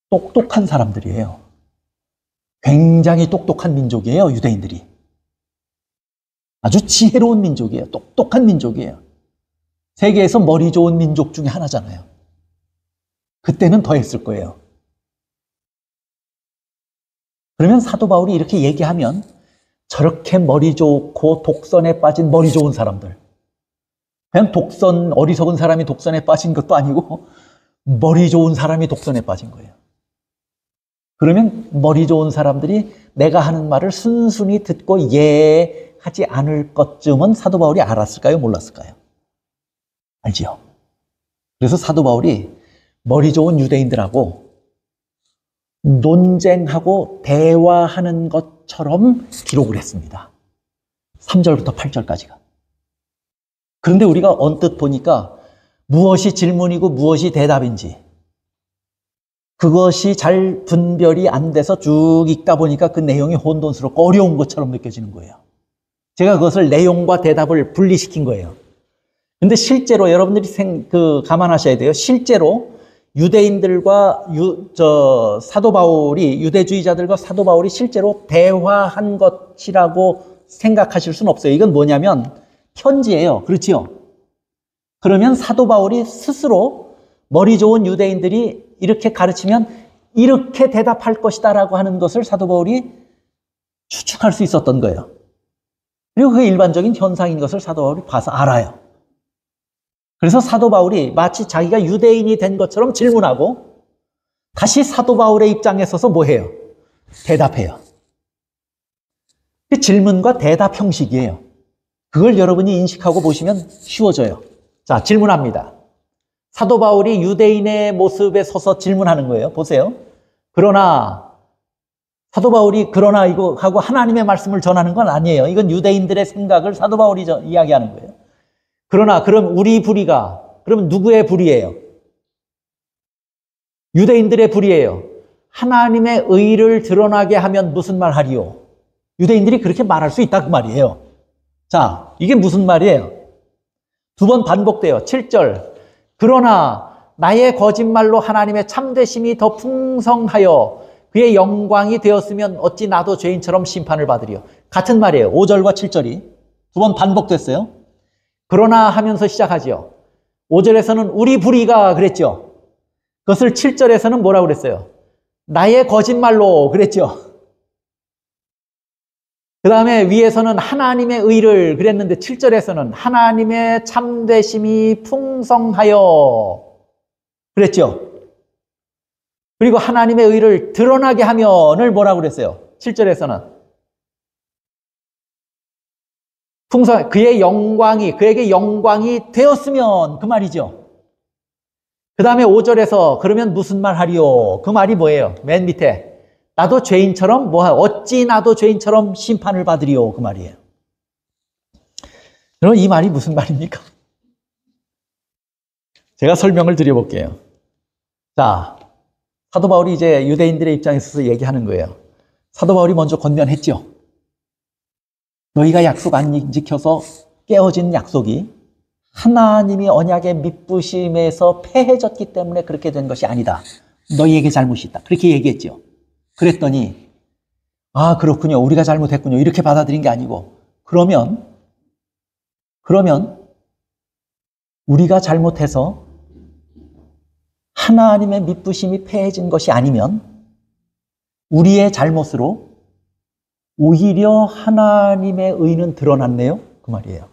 똑똑한 사람들이에요. 굉장히 똑똑한 민족이에요. 유대인들이 아주 지혜로운 민족이에요. 똑똑한 민족이에요. 세계에서 머리 좋은 민족 중에 하나잖아요. 그때는 더 했을 거예요. 그러면 사도 바울이 이렇게 얘기하면 저렇게 머리 좋고 독선에 빠진 머리 좋은 사람들, 그냥 어리석은 사람이 독선에 빠진 것도 아니고 머리 좋은 사람이 독선에 빠진 거예요. 그러면 머리 좋은 사람들이 내가 하는 말을 순순히 듣고 이해하지 않을 것쯤은 사도 바울이 알았을까요? 몰랐을까요? 알지요? 그래서 사도 바울이 머리 좋은 유대인들하고 논쟁하고 대화하는 것처럼 기록을 했습니다. 3절부터 8절까지가. 그런데 우리가 언뜻 보니까 무엇이 질문이고 무엇이 대답인지 그것이 잘 분별이 안 돼서 쭉 읽다 보니까 그 내용이 혼돈스럽고 어려운 것처럼 느껴지는 거예요. 제가 그것을 내용과 대답을 분리시킨 거예요. 근데 실제로 여러분들이 감안하셔야 돼요. 실제로 유대인들과 사도 바울이 유대주의자들과 사도 바울이 실제로 대화한 것이라고 생각하실 수는 없어요. 이건 뭐냐면 편지예요. 그렇지요? 그러면 사도 바울이 스스로 머리 좋은 유대인들이 이렇게 가르치면 이렇게 대답할 것이다라고 하는 것을 사도 바울이 추측할 수 있었던 거예요. 그리고 그게 일반적인 현상인 것을 사도 바울이 봐서 알아요. 그래서 사도 바울이 마치 자기가 유대인이 된 것처럼 질문하고 다시 사도 바울의 입장에 서서 뭐 해요? 대답해요. 질문과 대답 형식이에요. 그걸 여러분이 인식하고 보시면 쉬워져요. 자, 질문합니다. 사도 바울이 유대인의 모습에 서서 질문하는 거예요. 보세요. 그러나 사도 바울이 그러나 이거 하고 하나님의 말씀을 전하는 건 아니에요. 이건 유대인들의 생각을 사도 바울이 이야기하는 거예요. 그러나 그럼 우리 불의가 그러면 누구의 불의예요? 유대인들의 불의예요. 하나님의 의를 드러나게 하면 무슨 말 하리요? 유대인들이 그렇게 말할 수 있다 그 말이에요. 자, 이게 무슨 말이에요? 두 번 반복돼요. 7절. 그러나 나의 거짓말로 하나님의 참되심이 더 풍성하여 그의 영광이 되었으면 어찌 나도 죄인처럼 심판을 받으리요. 같은 말이에요. 5절과 7절이 두 번 반복됐어요. 그러나 하면서 시작하죠. 5절에서는 우리 불의가 그랬죠. 그것을 7절에서는 뭐라고 그랬어요? 나의 거짓말로 그랬죠. 그 다음에 위에서는 하나님의 의를 그랬는데 7절에서는 하나님의 참되심이 풍성하여 그랬죠. 그리고 하나님의 의를 드러나게 하면을 뭐라고 그랬어요? 7절에서는 그의 영광이 그에게 영광이 되었으면 그 말이죠. 그 다음에 5절에서 그러면 무슨 말 하리요? 그 말이 뭐예요? 맨 밑에 나도 죄인처럼 어찌 나도 죄인처럼 심판을 받으리요? 그 말이에요. 그럼 이 말이 무슨 말입니까? 제가 설명을 드려볼게요. 자, 사도 바울이 이제 유대인들의 입장에 서서 얘기하는 거예요. 사도 바울이 먼저 권면했죠. 너희가 약속 안 지켜서 깨어진 약속이 하나님이 언약의 미쁘심에서 패해졌기 때문에 그렇게 된 것이 아니다. 너희에게 잘못이 있다. 그렇게 얘기했죠. 그랬더니 아 그렇군요. 우리가 잘못했군요. 이렇게 받아들인 게 아니고 그러면 우리가 잘못해서 하나님의 미쁘심이 패해진 것이 아니면 우리의 잘못으로 오히려 하나님의 의는 드러났네요. 그 말이에요.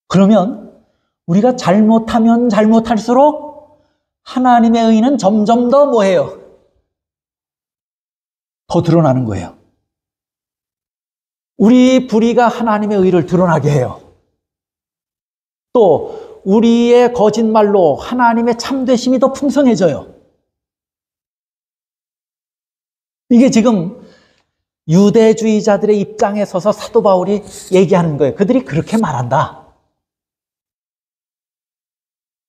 그러면 우리가 잘못하면 잘못할수록 하나님의 의는 점점 더 뭐예요? 더 드러나는 거예요. 우리 불의가 하나님의 의를 드러나게 해요. 또 우리의 거짓말로 하나님의 참되심이 더 풍성해져요. 이게 지금 유대주의자들의 입장에 서서 사도 바울이 얘기하는 거예요. 그들이 그렇게 말한다.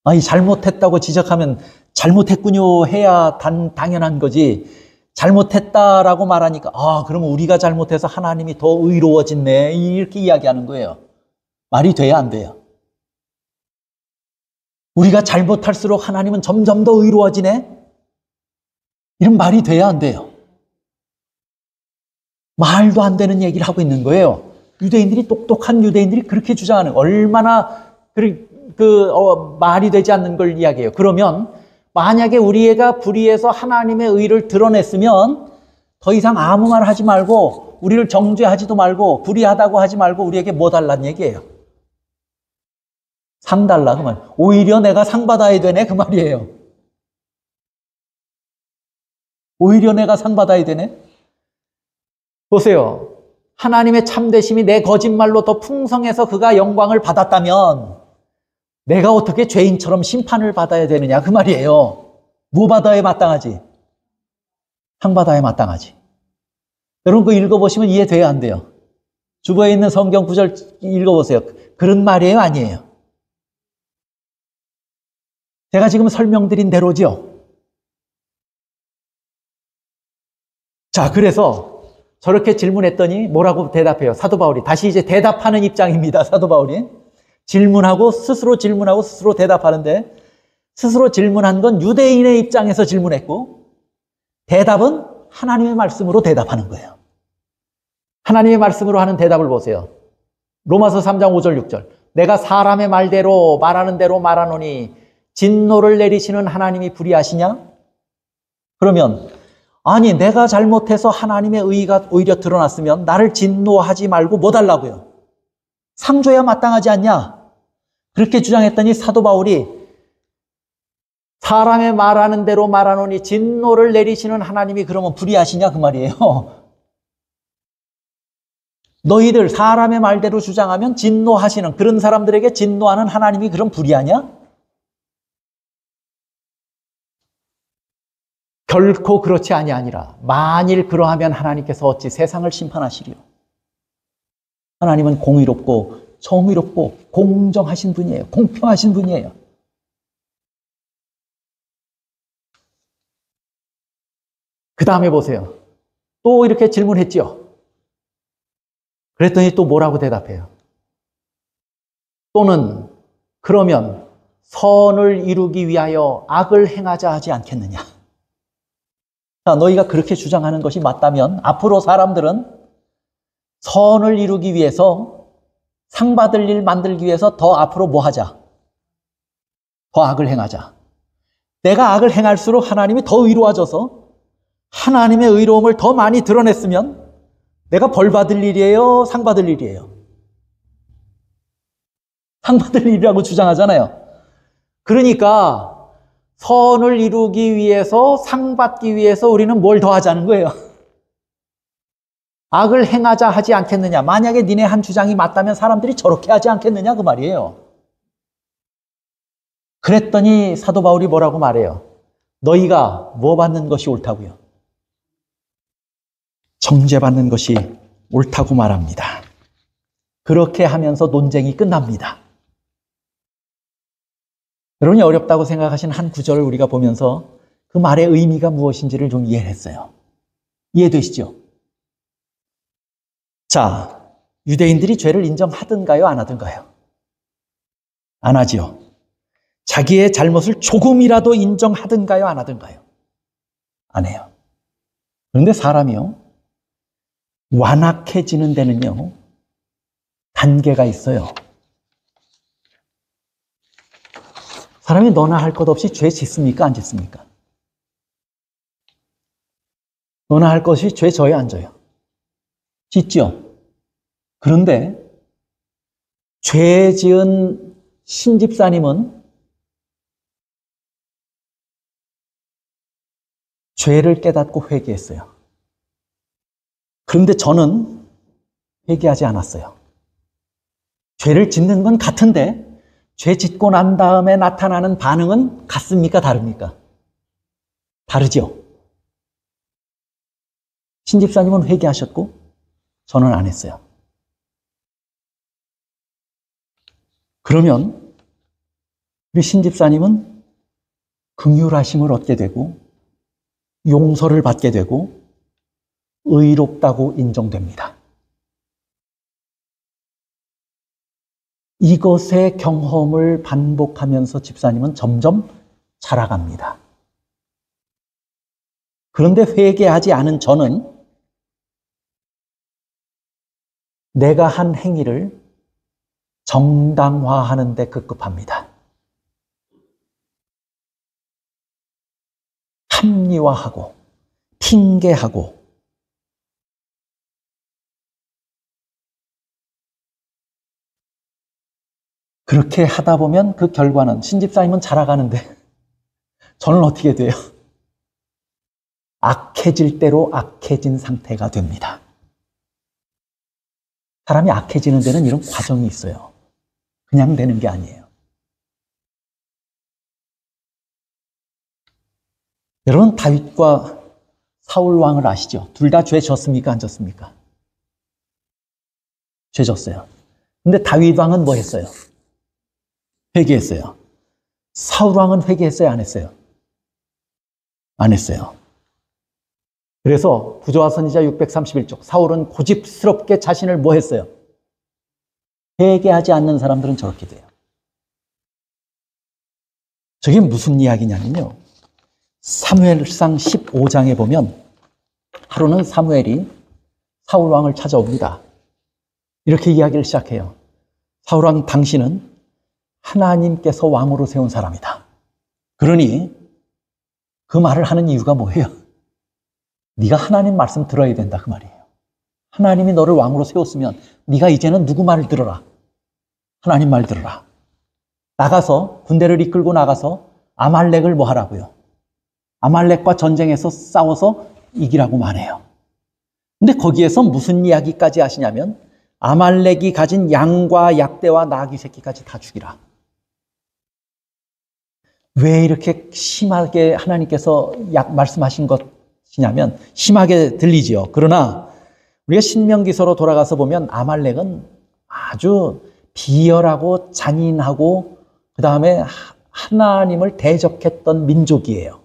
아니 잘못했다고 지적하면 잘못했군요 해야 당연한 거지. 잘못했다라고 말하니까 아 그러면 우리가 잘못해서 하나님이 더 의로워졌네 이렇게 이야기하는 거예요. 말이 돼야 안 돼요? 우리가 잘못할수록 하나님은 점점 더 의로워지네? 이런 말이 돼야 안 돼요? 말도 안 되는 얘기를 하고 있는 거예요. 유대인들이 똑똑한 유대인들이 그렇게 주장하는 얼마나 말이 되지 않는 걸 이야기해요. 그러면 만약에 우리가 불의해서 하나님의 의를 드러냈으면 더 이상 아무 말 하지 말고 우리를 정죄하지도 말고 불의하다고 하지 말고 우리에게 뭐 달라는 얘기예요? 상 달라 그 말. 오히려 내가 상 받아야 되네 그 말이에요. 오히려 내가 상 받아야 되네. 보세요. 하나님의 참되심이 내 거짓말로 더 풍성해서 그가 영광을 받았다면 내가 어떻게 죄인처럼 심판을 받아야 되느냐 그 말이에요. 뭐 받아야 마땅하지? 상 받아야 마땅하지. 여러분 그거 읽어보시면 이해돼야 안 돼요? 주보에 있는 성경 구절 읽어보세요. 그런 말이에요 아니에요? 제가 지금 설명드린 대로죠. 자 그래서 저렇게 질문했더니 뭐라고 대답해요? 사도 바울이 다시 이제 대답하는 입장입니다. 사도 바울이 질문하고 스스로 대답하는데 스스로 질문한 건 유대인의 입장에서 질문했고 대답은 하나님의 말씀으로 대답하는 거예요. 하나님의 말씀으로 하는 대답을 보세요. 로마서 3장 5절 6절 내가 사람의 말대로 말하는 대로 말하노니 진노를 내리시는 하나님이 불의하시냐? 그러면 아니 내가 잘못해서 하나님의 의가 오히려 드러났으면 나를 진노하지 말고 뭐 달라고요? 상 줘야 마땅하지 않냐? 그렇게 주장했더니 사도 바울이 사람의 말하는 대로 말하노니 진노를 내리시는 하나님이 그러면 불의하시냐 그 말이에요. 너희들 사람의 말대로 주장하면 진노하시는 그런 사람들에게 진노하는 하나님이 그럼 불의하냐? 결코 그렇지 아니하니라. 만일 그러하면 하나님께서 어찌 세상을 심판하시리요? 하나님은 공의롭고 정의롭고 공정하신 분이에요. 공평하신 분이에요. 그 다음에 보세요. 또 이렇게 질문했죠. 그랬더니 또 뭐라고 대답해요? 또는 그러면 선을 이루기 위하여 악을 행하자 하지 않겠느냐? 자, 너희가 그렇게 주장하는 것이 맞다면 앞으로 사람들은 선을 이루기 위해서 상 받을 일 만들기 위해서 더 앞으로 뭐 하자? 더 악을 행하자. 내가 악을 행할수록 하나님이 더 의로워져서 하나님의 의로움을 더 많이 드러냈으면 내가 벌 받을 일이에요? 상 받을 일이에요? 상 받을 일이라고 주장하잖아요. 그러니까 선을 이루기 위해서, 상 받기 위해서 우리는 뭘 더 하자는 거예요? 악을 행하자 하지 않겠느냐. 만약에 니네 한 주장이 맞다면 사람들이 저렇게 하지 않겠느냐 그 말이에요. 그랬더니 사도 바울이 뭐라고 말해요? 너희가 뭐 받는 것이 옳다고요? 정죄받는 것이 옳다고 말합니다. 그렇게 하면서 논쟁이 끝납니다. 여러분이 어렵다고 생각하시는 한 구절을 우리가 보면서 그 말의 의미가 무엇인지를 좀 이해했어요. 이해되시죠? 자, 유대인들이 죄를 인정하든가요? 안 하든가요? 안 하지요. 자기의 잘못을 조금이라도 인정하든가요? 안 하든가요? 안 해요. 그런데 사람이요, 완악해지는 데는요, 단계가 있어요. 사람이 너나 할 것 없이 죄 짓습니까? 안 짓습니까? 너나 할 것이 죄 져요? 안 져요? 짓죠. 그런데 죄 지은 신집사님은 죄를 깨닫고 회개했어요. 그런데 저는 회개하지 않았어요. 죄를 짓는 건 같은데 죄 짓고 난 다음에 나타나는 반응은 같습니까? 다릅니까? 다르죠. 신집사님은 회개하셨고 저는 안 했어요. 그러면 우리 신집사님은 긍휼하심을 얻게 되고 용서를 받게 되고 의롭다고 인정됩니다. 이것의 경험을 반복하면서 집사님은 점점 자라갑니다. 그런데 회개하지 않은 저는 내가 한 행위를 정당화하는 데 급급합니다. 합리화하고 핑계하고 그렇게 하다 보면 그 결과는 신집사님은 자라가는데 저는 어떻게 돼요? 악해질 대로 악해진 상태가 됩니다. 사람이 악해지는 데는 이런 과정이 있어요. 그냥 되는 게 아니에요. 여러분, 다윗과 사울 왕을 아시죠? 둘 다 죄 졌습니까? 안 졌습니까? 죄 졌어요. 근데 다윗 왕은 뭐 했어요? 회개했어요. 사울 왕은 회개했어요? 안 했어요? 안 했어요. 그래서 부조와 선지자 631쪽, 사울은 고집스럽게 자신을 뭐 했어요? 회개하지 않는 사람들은 저렇게 돼요. 저게 무슨 이야기냐면요, 사무엘상 15장에 보면 하루는 사무엘이 사울 왕을 찾아옵니다. 이렇게 이야기를 시작해요. 사울 왕, 당신은 하나님께서 왕으로 세운 사람이다. 그러니 그 말을 하는 이유가 뭐예요? 네가 하나님 말씀 들어야 된다 그 말이에요. 하나님이 너를 왕으로 세웠으면 네가 이제는 누구 말을 들어라? 하나님 말 들어라. 나가서, 군대를 이끌고 나가서 아말렉을 뭐 하라고요? 아말렉과 전쟁에서 싸워서 이기라고 말해요. 근데 거기에서 무슨 이야기까지 하시냐면 아말렉이 가진 양과 약대와 나귀 새끼까지 다 죽이라. 왜 이렇게 심하게 하나님께서 말씀하신 것이냐면 심하게 들리지요. 그러나 우리가 신명기서로 돌아가서 보면 아말렉은 아주 비열하고 잔인하고 그 다음에 하나님을 대적했던 민족이에요.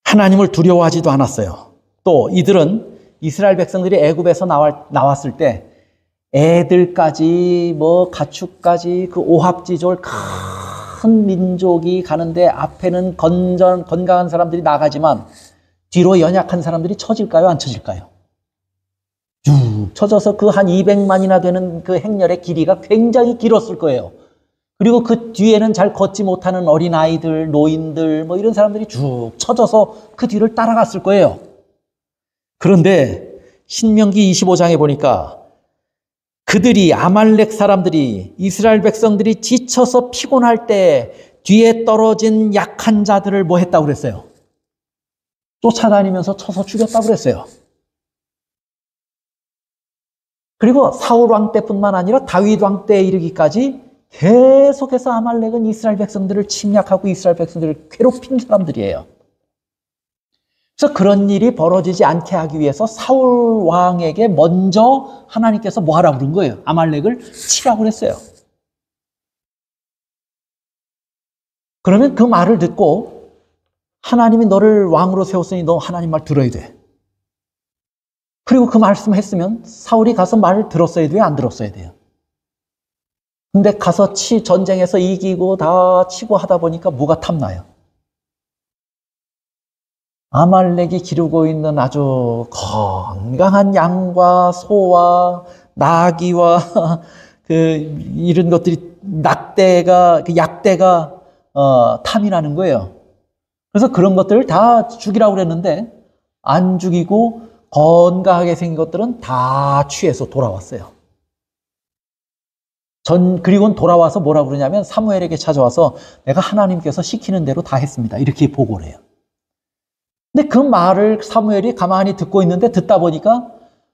하나님을 두려워하지도 않았어요. 또 이들은 이스라엘 백성들이 애굽에서 나왔을 때 애들까지 뭐 가축까지 그 오합지졸 큰 민족이 가는데 앞에는 건강한 사람들이 나가지만 뒤로 연약한 사람들이 처질까요? 안 처질까요? 쭉 쳐져서 그 한 200만이나 되는 그 행렬의 길이가 굉장히 길었을 거예요. 그리고 그 뒤에는 잘 걷지 못하는 어린아이들, 노인들 뭐 이런 사람들이 쭉 쳐져서 그 뒤를 따라갔을 거예요. 그런데 신명기 25장에 보니까 그들이 아말렉 사람들이 이스라엘 백성들이 지쳐서 피곤할 때 뒤에 떨어진 약한 자들을 뭐 했다고 그랬어요? 쫓아다니면서 쳐서 죽였다고 그랬어요. 그리고 사울 왕 때뿐만 아니라 다윗 왕 때에 이르기까지 계속해서 아말렉은 이스라엘 백성들을 침략하고 이스라엘 백성들을 괴롭힌 사람들이에요. 그래서 그런 일이 벌어지지 않게 하기 위해서 사울 왕에게 먼저 하나님께서 뭐 하라고 그런 거예요? 아말렉을 치라고 그랬어요. 그러면 그 말을 듣고 하나님이 너를 왕으로 세웠으니 너 하나님 말 들어야 돼. 그리고 그 말씀 했으면 사울이 가서 말을 들었어야 돼요? 안 들었어야 돼요? 근데 가서 전쟁에서 이기고 다 치고 하다 보니까 뭐가 탐나요? 아말렉이 기르고 있는 아주 건강한 양과 소와 나귀와 이런 것들이 약대가 탐이 나는 거예요. 그래서 그런 것들을 다 죽이라고 그랬는데 안 죽이고 건강하게 생긴 것들은 다 취해서 돌아왔어요. 그리고는 돌아와서 뭐라고 그러냐면 사무엘에게 찾아와서 내가 하나님께서 시키는 대로 다 했습니다. 이렇게 보고를 해요. 근데 그 말을 사무엘이 가만히 듣고 있는데 듣다 보니까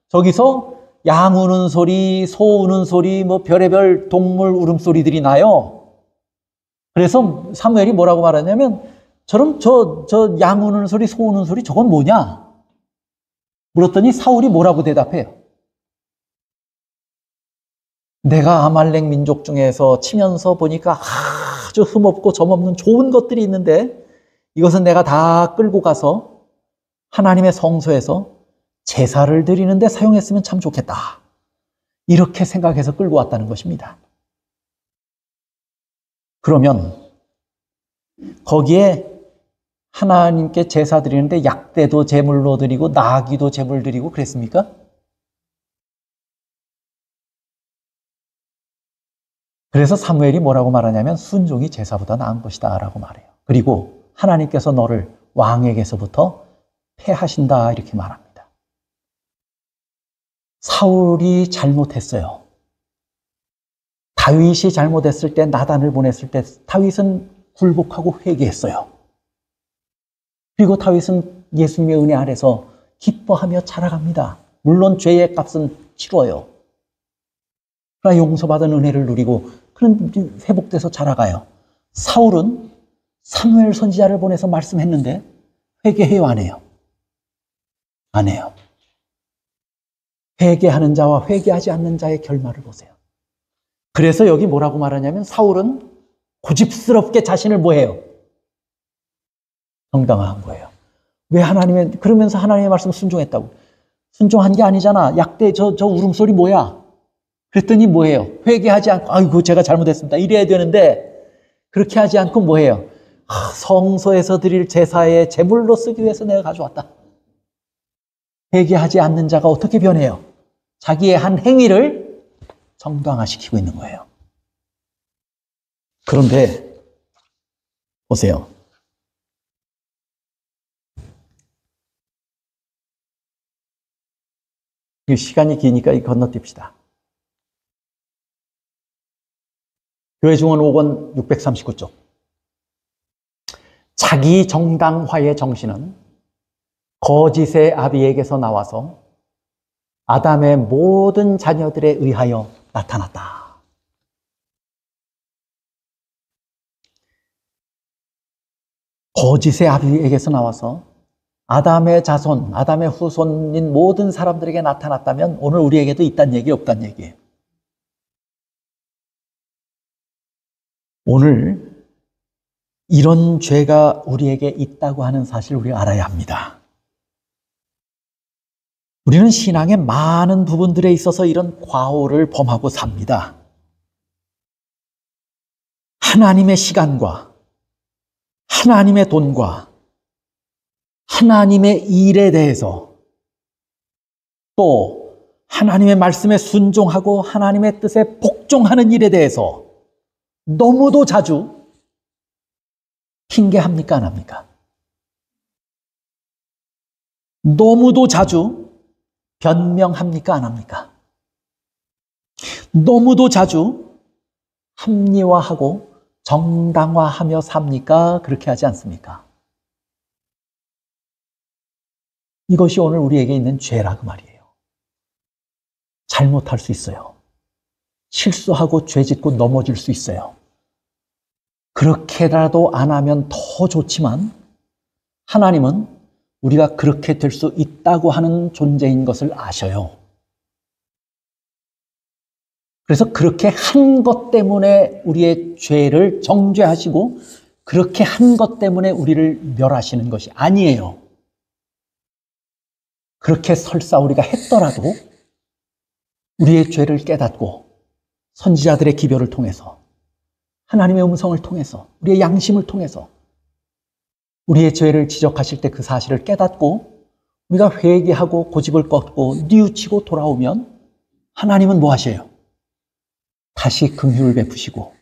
저기서 양 우는 소리, 소 우는 소리, 뭐 별의별 동물 울음소리들이 나요. 그래서 사무엘이 뭐라고 말하냐면 저 양 우는 소리, 소 우는 소리 저건 뭐냐? 물었더니 사울이 뭐라고 대답해요? 내가 아말렉 민족 중에서 치면서 보니까 아주 흠없고 점없는 좋은 것들이 있는데 이것은 내가 다 끌고 가서 하나님의 성소에서 제사를 드리는데 사용했으면 참 좋겠다. 이렇게 생각해서 끌고 왔다는 것입니다. 그러면 거기에 하나님께 제사 드리는데 약대도 제물로 드리고 나귀도 제물 드리고 그랬습니까? 그래서 사무엘이 뭐라고 말하냐면 순종이 제사보다 나은 것이다 라고 말해요. 그리고 하나님께서 너를 왕에게서부터 패하신다 이렇게 말합니다. 사울이 잘못했어요. 다윗이 잘못했을 때 나단을 보냈을 때 다윗은 굴복하고 회개했어요. 그리고 다윗은 예수님의 은혜 아래서 기뻐하며 자라갑니다. 물론 죄의 값은 치러요. 그러나 용서받은 은혜를 누리고 그런 회복돼서 자라가요. 사울은 사무엘 선지자를 보내서 말씀했는데 회개해요, 안 해요? 안 해요. 회개하는 자와 회개하지 않는 자의 결말을 보세요. 그래서 여기 뭐라고 말하냐면 사울은 고집스럽게 자신을 뭐해요? 정당화한 거예요. 왜 그러면서 하나님의 말씀 순종했다고. 순종한 게 아니잖아. 약대 저 울음소리 뭐야? 그랬더니 뭐예요? 회개하지 않고 아이고 제가 잘못했습니다. 이래야 되는데 그렇게 하지 않고 뭐예요? 성소에서 드릴 제사에 제물로 쓰기 위해서 내가 가져왔다. 회개하지 않는 자가 어떻게 변해요? 자기의 한 행위를 정당화시키고 있는 거예요. 그런데 보세요. 시간이 기니까 건너뛰읍시다. 교회 중원 5권 639쪽. 자기 정당화의 정신은 거짓의 아비에게서 나와서 아담의 모든 자녀들에 의하여 나타났다. 거짓의 아비에게서 나와서 아담의 자손, 아담의 후손인 모든 사람들에게 나타났다면 오늘 우리에게도 있단 얘기, 없단 얘기예요. 오늘 이런 죄가 우리에게 있다고 하는 사실을 우리가 알아야 합니다. 우리는 신앙의 많은 부분들에 있어서 이런 과오를 범하고 삽니다. 하나님의 시간과 하나님의 돈과 하나님의 일에 대해서 또 하나님의 말씀에 순종하고 하나님의 뜻에 복종하는 일에 대해서 너무도 자주 핑계합니까? 안 합니까? 너무도 자주 변명합니까? 안 합니까? 너무도 자주 합리화하고 정당화하며 삽니까? 그렇게 하지 않습니까? 이것이 오늘 우리에게 있는 죄라 그 말이에요. 잘못할 수 있어요. 실수하고 죄 짓고 넘어질 수 있어요. 그렇게라도 안 하면 더 좋지만 하나님은 우리가 그렇게 될 수 있다고 하는 존재인 것을 아셔요. 그래서 그렇게 한 것 때문에 우리의 죄를 정죄하시고 그렇게 한 것 때문에 우리를 멸하시는 것이 아니에요. 그렇게 설사 우리가 했더라도 우리의 죄를 깨닫고 선지자들의 기별을 통해서 하나님의 음성을 통해서 우리의 양심을 통해서 우리의 죄를 지적하실 때 그 사실을 깨닫고 우리가 회개하고 고집을 꺾고 뉘우치고 돌아오면 하나님은 뭐 하셔요? 다시 긍휼을 베푸시고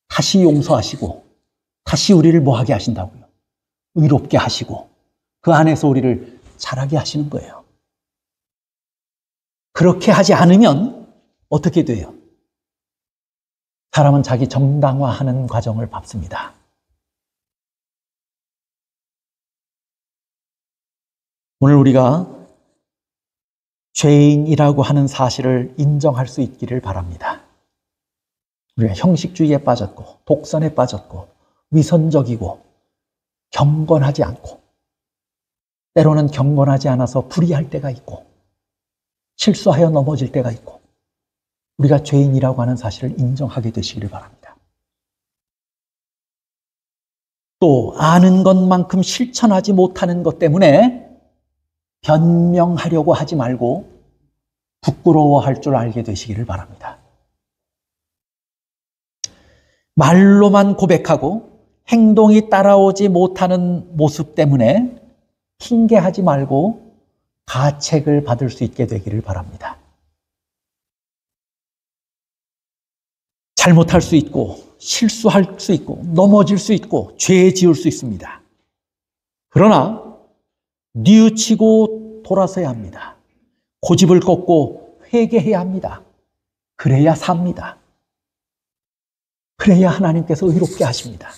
다시 용서하시고 다시 우리를 뭐 하게 하신다고요? 의롭게 하시고 그 안에서 우리를 자라게 하시는 거예요. 그렇게 하지 않으면 어떻게 돼요? 사람은 자기 정당화하는 과정을 밟습니다. 오늘 우리가 죄인이라고 하는 사실을 인정할 수 있기를 바랍니다. 우리가 형식주의에 빠졌고 독선에 빠졌고 위선적이고 경건하지 않고 때로는 경건하지 않아서 불의할 때가 있고 실수하여 넘어질 때가 있고 우리가 죄인이라고 하는 사실을 인정하게 되시기를 바랍니다. 또 아는 것만큼 실천하지 못하는 것 때문에 변명하려고 하지 말고 부끄러워할 줄 알게 되시기를 바랍니다. 말로만 고백하고 행동이 따라오지 못하는 모습 때문에 핑계하지 말고 가책을 받을 수 있게 되기를 바랍니다. 잘못할 수 있고 실수할 수 있고 넘어질 수 있고 죄 지을 수 있습니다. 그러나 뉘우치고 돌아서야 합니다. 고집을 꺾고 회개해야 합니다. 그래야 삽니다. 그래야 하나님께서 의롭게 하십니다.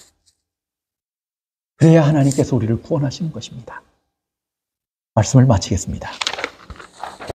그래야 하나님께서 우리를 구원하시는 것입니다. 말씀을 마치겠습니다.